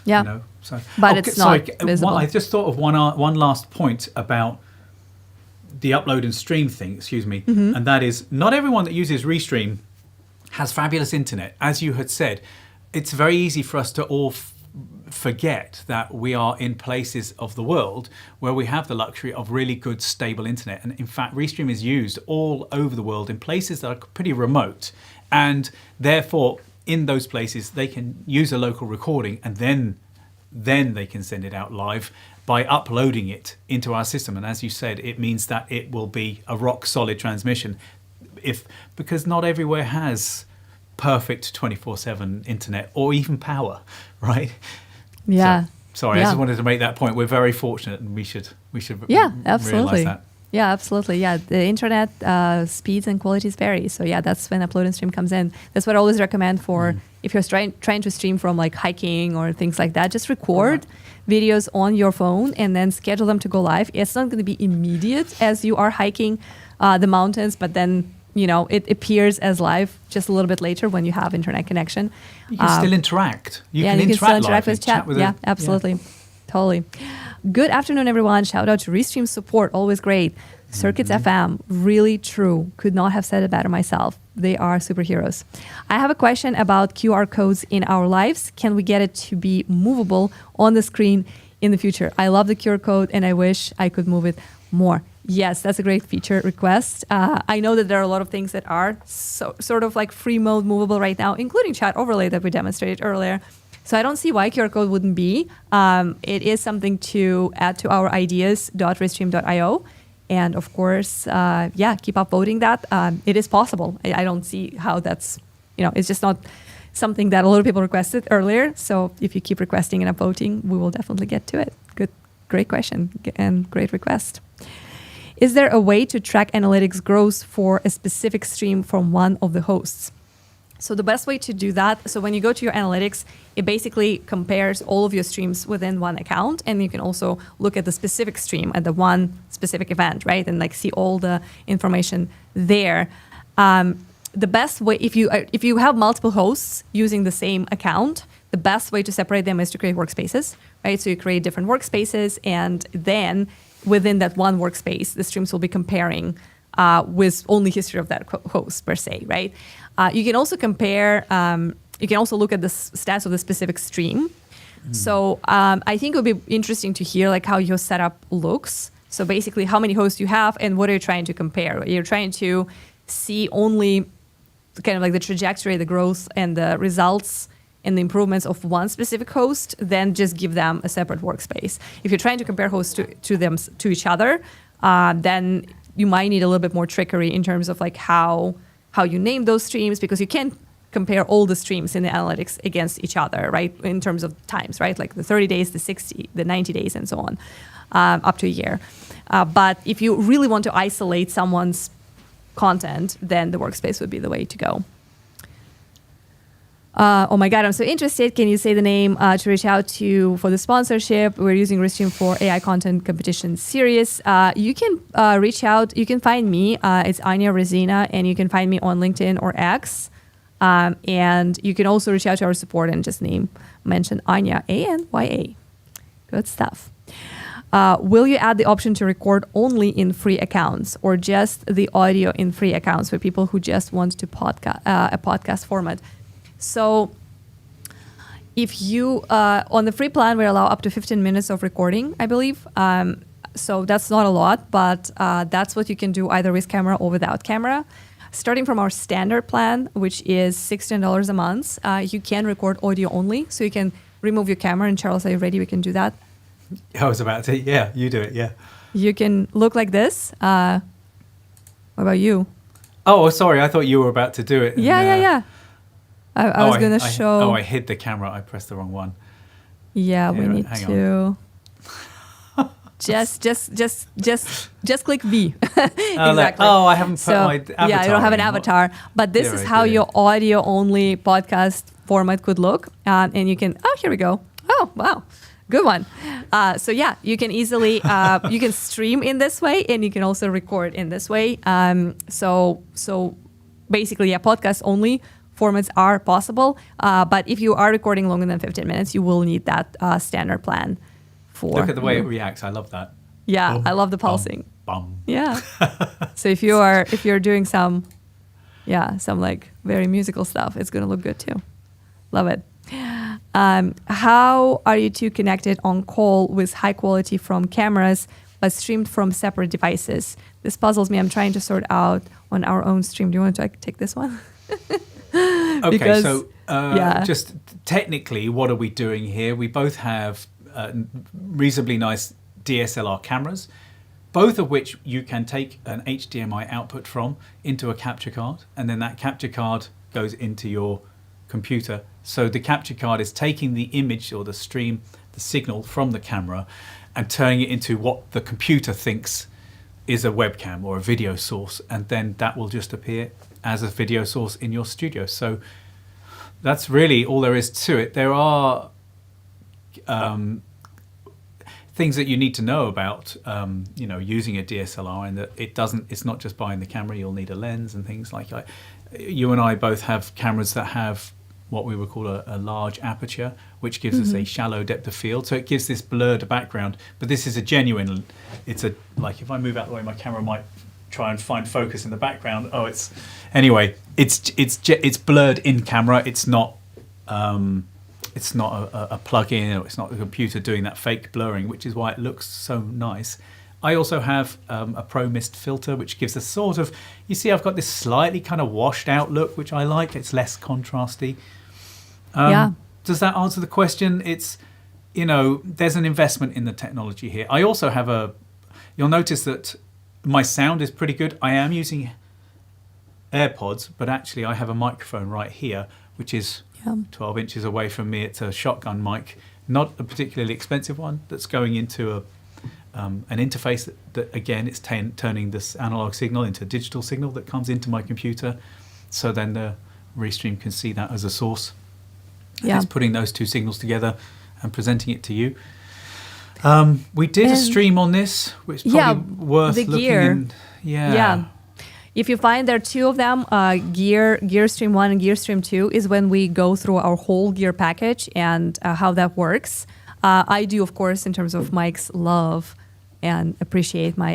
Yeah. So, but it's not visible. I just thought of one last point about the upload and stream thing, and that is, not everyone that uses Restream has fabulous internet. As you had said, it's very easy for us to all forget that we are in places of the world where we have the luxury of really good, stable internet. And in fact, Restream is used all over the world in places that are pretty remote. And therefore, in those places, they can use a local recording, and then they can send it out live by uploading it into our system. And as you said, it means that it will be a rock solid transmission, because not everywhere has perfect 24/7 internet or even power, right? Yeah. Sorry, I just wanted to make that point. We're very fortunate, and we should absolutely realize that. Yeah, absolutely. Yeah, the internet speeds and qualities vary. So that's when upload and stream comes in. That's what I always recommend for if you're trying to stream from like hiking or things like that. Just record videos on your phone and then schedule them to go live. It's not going to be immediate as you are hiking the mountains, but then it appears as live just a little bit later when you have internet connection. You can still interact. You can still interact live with chat. Absolutely. Totally. Good afternoon, everyone. Shout out to Restream support. Always great. Circuits FM. Really true. Could not have said it better myself. They are superheroes. I have a question about QR codes in our lives. Can we get it to be movable on the screen in the future? I love the QR code and I wish I could move it more. Yes, that's a great feature request. I know that there are a lot of things that are sort of like free mode movable right now, including chat overlay that we demonstrated earlier. So I don't see why QR code wouldn't be. It is something to add to our ideas.restream.io. And of course, keep upvoting that. It is possible. I don't see how that's, it's just not something that a lot of people requested earlier. So if you keep requesting and upvoting, we will definitely get to it. Great question and great request. Is there a way to track analytics growth for a specific stream from one of the hosts? So the best way to do that, so when you go to your analytics, it basically compares all of your streams within one account, and you can also look at the specific stream at the one specific event, right? And like see all the information there. The best way, if you have multiple hosts using the same account, the best way to separate them is to create workspaces, right? So you create different workspaces, and then within that one workspace, the streams will be comparing with only history of that host per se, right? You can also compare, you can also look at the stats of the specific stream. So I think it would be interesting to hear like how your setup looks. So basically how many hosts you have and what are you trying to compare? You're trying to see only kind of like the trajectory, the growth and the results and the improvements of one specific host, then just give them a separate workspace. If you're trying to compare hosts to each other, then you might need a little bit more trickery in terms of like how you name those streams, because you can't compare all the streams in the analytics against each other, right? In terms of times, right? Like the 30 days, the 60, the 90 days, and so on, up to a year. But if you really want to isolate someone's content, then the workspace would be the way to go. Oh my God, I'm so interested. Can you say the name to reach out to for the sponsorship? We're using Restream for AI content competition series. You can reach out. You can find me. It's Anya Rezina, and you can find me on LinkedIn or X. And you can also reach out to our support and just mention Anya, Anya. Good stuff. Will you add the option to record only in free accounts, or just the audio in free accounts for people who just want to a podcast format? So if you, on the free plan, we allow up to 15 minutes of recording, I believe. So that's not a lot, but that's what you can do either with camera or without camera. Starting from our standard plan, which is $16 a month, you can record audio only. So you can remove your camera. And Charles, are you ready? We can do that. I was about to. Yeah, you do it. Yeah. You can look like this. What about you? Oh, sorry. I thought you were about to do it. Yeah. I was going to show. I hid the camera. I pressed the wrong one. Yeah, we need to. just click V. Exactly. I haven't put my avatar. Yeah, you don't have an avatar. But this is how your audio only podcast format could look. And you can, here we go. Oh, wow. Good one. So yeah, you can easily, you can stream in this way, and you can also record in this way. So basically, podcast only formats are possible. But if you are recording longer than 15 minutes, you will need that standard plan. Look at the way it reacts. I love that. Yeah, Bum, I love the pulsing. Bum. Yeah. So if you're doing some like very musical stuff, it's gonna look good too. Love it. How are you two connected on call with high quality from cameras, but streamed from separate devices? This puzzles me. I'm trying to sort out on our own stream. Do you want to take this one? Okay, so just technically, what are we doing here? We both have reasonably nice DSLR cameras, both of which you can take an HDMI output from into a capture card, and then that capture card goes into your computer. So the capture card is taking the image or the stream, the signal from the camera, and turning it into what the computer thinks is a webcam or a video source, and then that will just appear as a video source in your studio. So that's really all there is to it. There are things that you need to know about using a DSLR, and that it's not just buying the camera. You'll need a lens and things like that. You and I both have cameras that have what we would call a large aperture, which gives us a shallow depth of field. So it gives this blurred background, but this is like if I move out the way, my camera might try and find focus in the background. It's blurred in camera. It's not a plug-in, or it's not the computer doing that fake blurring, which is why it looks so nice. I also have a Pro Mist filter, which gives a sort of, you see I've got this slightly kind of washed out look, which I like. It's less contrasty. Does that answer the question? It's, there's an investment in the technology here. I also have you'll notice that my sound is pretty good. I am using AirPods, but actually I have a microphone right here, which is 12 inches away from me. It's a shotgun mic, not a particularly expensive one, that's going into an interface that again, it's turning this analog signal into a digital signal that comes into my computer. So then the Restream can see that as a source. And Yeah. it's putting those two signals together and presenting it to you. We did a stream on this, which is probably worth the looking gear. in. Yeah. If you find there are two of them, Gear Stream 1 and Gear Stream 2 is when we go through our whole gear package and how that works. I do, of course, in terms of mics, love and appreciate my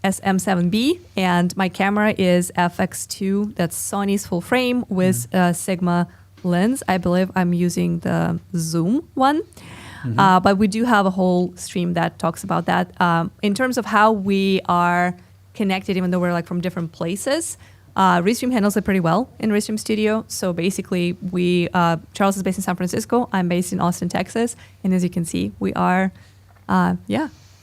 SM7B, and my camera is FX2. That's Sony's full frame with Sigma lens. I believe I'm using the Zoom one. But we do have a whole stream that talks about that. In terms of how we are connected, even though we're like from different places, Restream handles it pretty well in Restream Studio. So basically, Charles is based in San Francisco. I'm based in Austin, Texas. And as you can see, we are,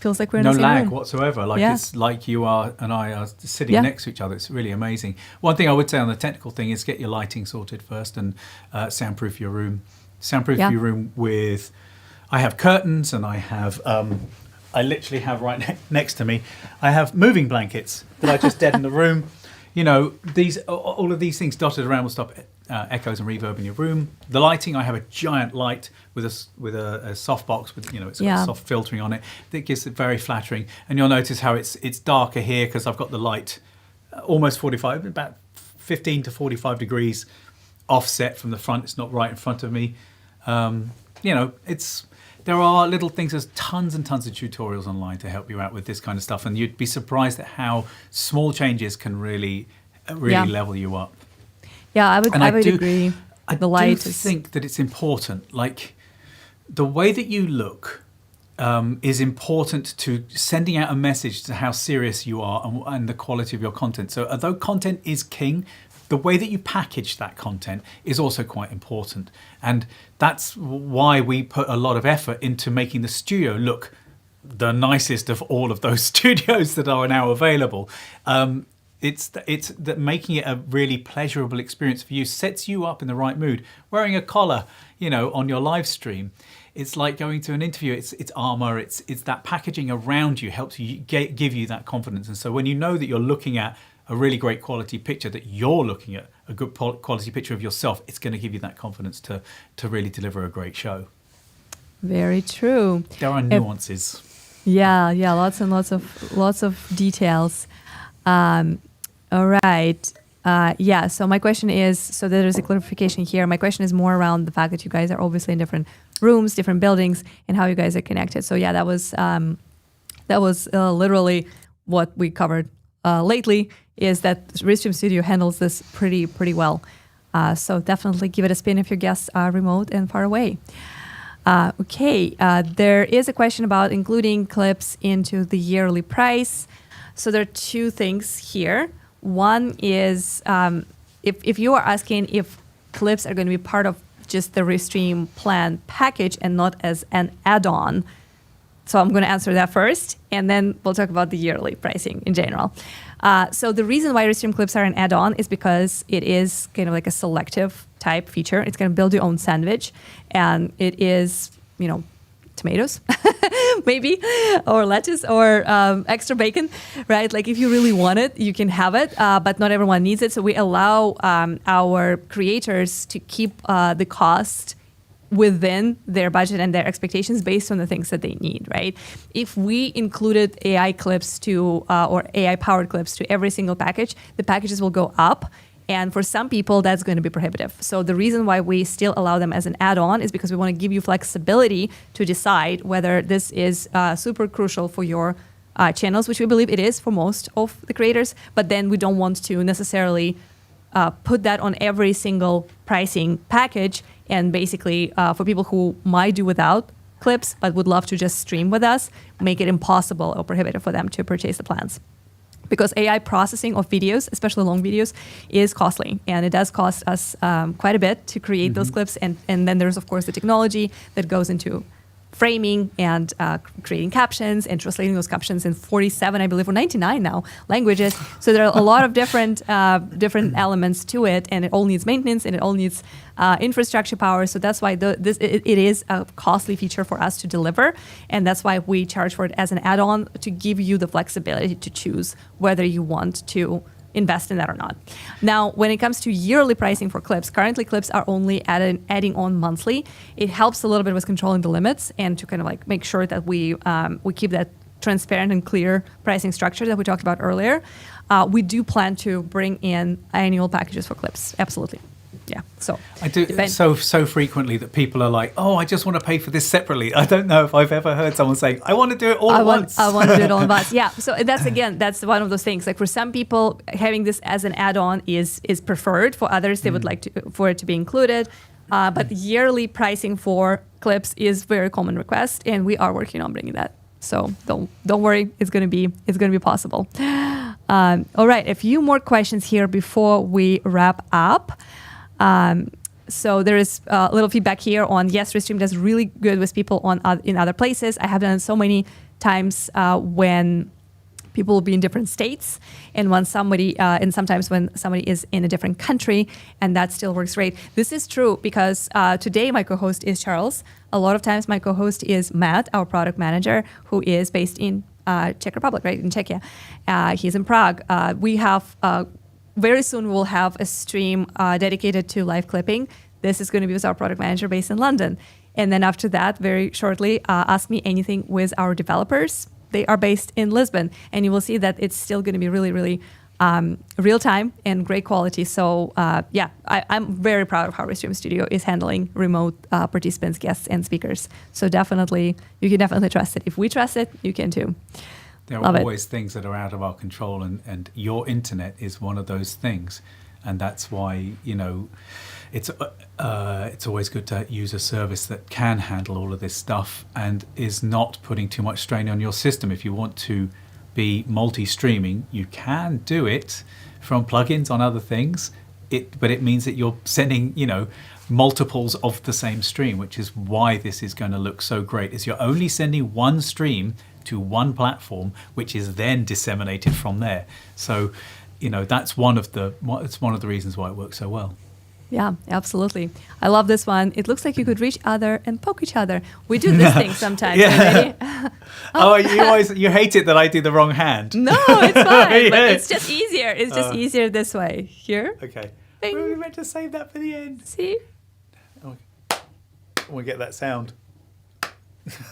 feels like we're in the same lag room. whatsoever. Like it's like you are and I are sitting next to each other. It's really amazing. One thing I would say on the technical thing is get your lighting sorted first and soundproof your room. Soundproof your room with. I have curtains and I have. I literally have right next to me. I have moving blankets that I just deaden the room. You know, all of these things dotted around will stop echoes and reverb in your room. The lighting, I have a giant light with a softbox with it's got soft filtering on it that gives it very flattering. And you'll notice how it's darker here because I've got the light almost 45, about 15 to 45 degrees offset from the front. It's not right in front of me. There are little things. There's tons and tons of tutorials online to help you out with this kind of stuff, and you'd be surprised at how small changes can really level you up. Yeah, I would agree. I do think that it's important. Like the way that you look is important to sending out a message to how serious you are and the quality of your content. So although content is king, the way that you package that content is also quite important. And that's why we put a lot of effort into making the studio look the nicest of all of those studios that are now available. It's that making it a really pleasurable experience for you sets you up in the right mood. Wearing a collar, on your live stream, it's like going to an interview. It's armor. It's that packaging around you helps you give you that confidence. And so when you know that you're looking at a really great quality picture, that you're looking at a good quality picture of yourself, it's going to give you that confidence to really deliver a great show. Very true. There are nuances. Lots and lots of details. All right. So my question is, so there's a clarification here. My question is more around the fact that you guys are obviously in different rooms, different buildings, and how you guys are connected. So that was literally what we covered lately, is that Restream Studio handles this pretty well. So definitely give it a spin if your guests are remote and far away. There is a question about including clips into the yearly price. So there are two things here. One is if you are asking if clips are going to be part of just the Restream plan package and not as an add-on. So I'm going to answer that first, and then we'll talk about the yearly pricing in general. So the reason why Restream clips are an add-on is because it is kind of like a selective type feature. It's going to build your own sandwich, and it is, tomatoes, maybe, or lettuce, or extra bacon, right? Like if you really want it, you can have it, but not everyone needs it. So we allow our creators to keep the cost within their budget and their expectations based on the things that they need, right? If we included AI clips or AI powered clips to every single package, the packages will go up. And for some people, that's going to be prohibitive. So the reason why we still allow them as an add-on is because we want to give you flexibility to decide whether this is super crucial for your channels, which we believe it is for most of the creators. But then we don't want to necessarily put that on every single pricing package. And basically, for people who might do without clips but would love to just stream with us, make it impossible or prohibitive for them to purchase the plans. Because AI processing of videos, especially long videos, is costly. And it does cost us quite a bit to create those clips. And then there's, of course, the technology that goes into framing and creating captions and translating those captions in 47, I believe, or 99 now, languages. So there are a lot of different elements to it, and it all needs maintenance, and it all needs infrastructure power. So that's why it is a costly feature for us to deliver, and that's why we charge for it as an add-on to give you the flexibility to choose whether you want to invest in that or not. Now, when it comes to yearly pricing for clips, currently clips are only adding on monthly. It helps a little bit with controlling the limits and to kind of like make sure that we keep that transparent and clear pricing structure that we talked about earlier. We do plan to bring in annual packages for clips. Absolutely. Yeah. So I do so frequently that people are like, "Oh, I just want to pay for this separately." I don't know if I've ever heard someone say, "I want to do it all at once." I want to do it all at once. Yeah. So that's one of those things. Like for some people, having this as an add-on is preferred. For others, they would like for it to be included. But yearly pricing for clips is very common request, and we are working on bringing that. So don't worry, it's gonna be possible. All right, a few more questions here before we wrap up. So there is a little feedback here on, yes, Restream does really good with people in other places. I have done it so many times when people will be in different states, and sometimes when somebody is in a different country, and that still works great. This is true because today my co-host is Charles. A lot of times my co-host is Matt, our product manager, who is based in Czech Republic, right, in Czechia. He's in Prague. We have very soon we'll have a stream dedicated to live clipping. This is going to be with our product manager based in London. And then after that, very shortly, Ask Me Anything with our developers. They are based in Lisbon. And you will see that it's still going to be really, really real time and great quality. So I'm very proud of how Restream Studio is handling remote participants, guests, and speakers. So you can definitely trust it. If we trust it, you can too. There are always things that are out of our control, and your internet is one of those things. And that's why, it's always good to use a service that can handle all of this stuff and is not putting too much strain on your system. If you want to be multi-streaming, you can do it from plugins on other things, but it means that you're sending, multiples of the same stream, which is why this is going to look so great, is you're only sending one stream to one platform, which is then disseminated from there. So, that's one of the reasons why it works so well. Yeah, absolutely. I love this one. It looks like you could reach other and poke each other. We do this thing sometimes. Yeah. You hate it that I do the wrong hand. No, it's fine. But it's just easier. It's just easier this way. Here. Okay. Bing. We meant to save that for the end. See? We'll get that sound.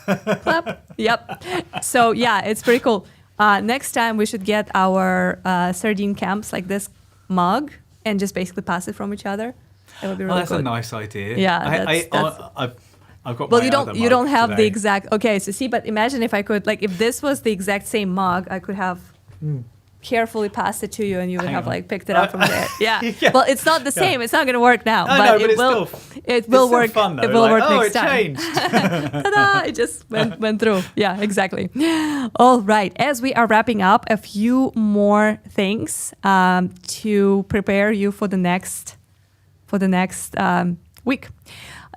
Clap. Yep. So yeah, it's pretty cool. Next time we should get our sardine camps like this mug and just basically pass it from each other. That would be really that's good. a nice idea. Yeah, I've got. Well, my you don't have today. the exact. Okay, so see, but imagine if I could, like, if this was the exact same mug, I could have carefully passed it to you, and you would have picked it up from there. Yeah. Well, it's not the same. It's not going to work now, but it will. It will work. Fun, though. It will work next time. Changed. Ta-da! It just went through. Yeah, exactly. All right. As we are wrapping up, a few more things to prepare you for the next week.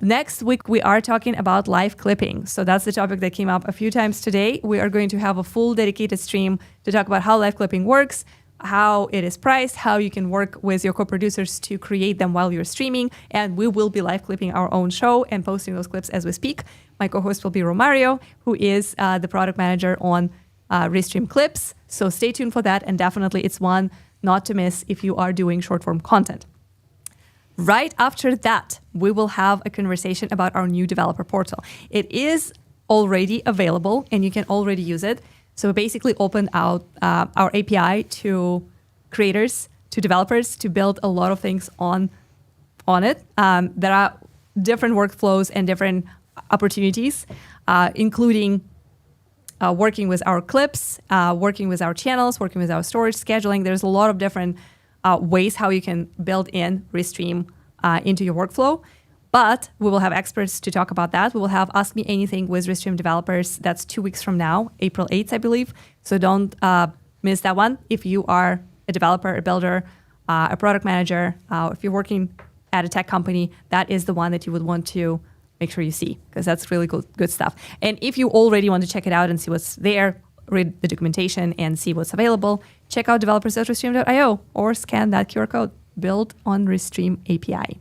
Next week, we are talking about live clipping. So that's the topic that came up a few times today. We are going to have a full dedicated stream to talk about how live clipping works, how it is priced, how you can work with your co-producers to create them while you're streaming. And we will be live clipping our own show and posting those clips as we speak. My co-host will be Romario, who is the product manager on Restream Clips. So stay tuned for that. And definitely it's one not to miss if you are doing short form content. Right after that, we will have a conversation about our new developer portal. It is already available and you can already use it. So we basically opened out our API to creators, to developers to build a lot of things on it. There are different workflows and different opportunities, including working with our clips, working with our channels, working with our storage, scheduling. There's a lot of different ways how you can build in Restream into your workflow. But we will have experts to talk about that. We will have Ask Me Anything with Restream developers. That's 2 weeks from now, April 8th, I believe. So don't miss that one. If you are a developer, a builder, a product manager, if you're working at a tech company, that is the one that you would want to make sure you see, because that's really good stuff. And if you already want to check it out and see what's there, read the documentation and see what's available, check out developers.restream.io or scan that QR code, build on Restream API.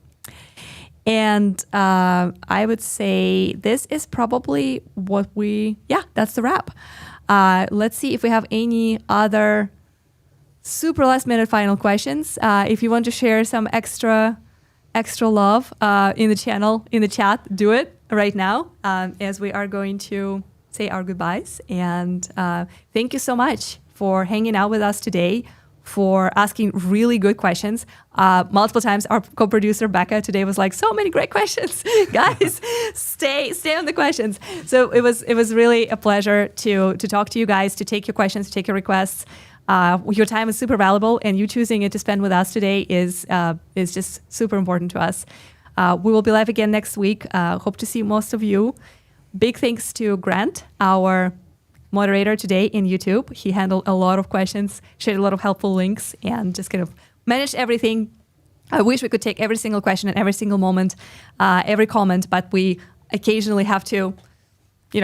And I would say this is probably that's the wrap. Let's see if we have any other super last minute final questions. If you want to share some extra love in the channel, in the chat, do it right now as we are going to say our goodbyes. And thank you so much for hanging out with us today, for asking really good questions. Multiple times our co-producer Becca today was like, so many great questions. Guys, stay on the questions. So it was really a pleasure to talk to you guys, to take your questions, to take your requests. Your time is super valuable, and you choosing it to spend with us today is just super important to us. We will be live again next week. Hope to see most of you. Big thanks to Grant, our moderator today in YouTube. He handled a lot of questions, shared a lot of helpful links, and just kind of managed everything. I wish we could take every single question and every single moment, every comment, but we occasionally have to, we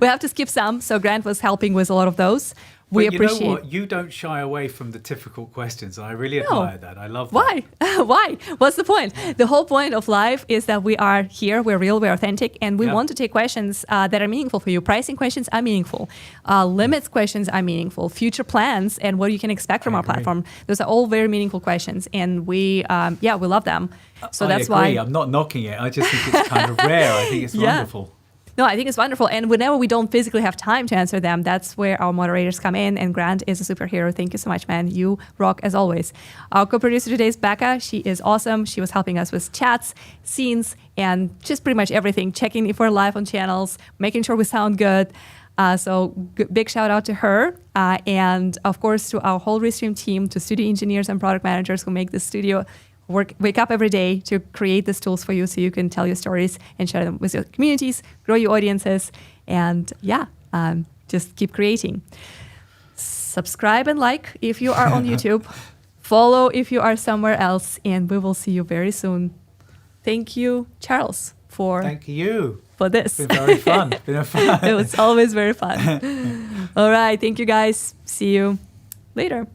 have to skip some. So Grant was helping with a lot of those. We appreciate. You know what? You don't shy away from the difficult questions. I really admire that. I love that. Why? Why? What's the point? The whole point of life is that we are here, we're real, we're authentic, and we want to take questions that are meaningful for you. Pricing questions are meaningful. Limits questions are meaningful. Future plans and what you can expect from our platform. Those are all very meaningful questions, and we love them. So that's why. I'm not knocking it. I just think it's kind of rare. I think it's wonderful. No, I think it's wonderful. And whenever we don't physically have time to answer them, that's where our moderators come in. And Grant is a superhero. Thank you so much, man. You rock as always. Our co-producer today is Becca. She is awesome. She was helping us with chats, scenes, and just pretty much everything. Checking if we're live on channels, making sure we sound good. So big shout out to her. And of course, to our whole Restream team, to studio engineers and product managers who make this studio wake up every day to create these tools for you so you can tell your stories and share them with your communities, grow your audiences, and just keep creating. Subscribe and like if you are on YouTube. Follow if you are somewhere else, and we will see you very soon. Thank you, Charles, for this. It's been very fun. It was always very fun. All right. Thank you, guys. See you later.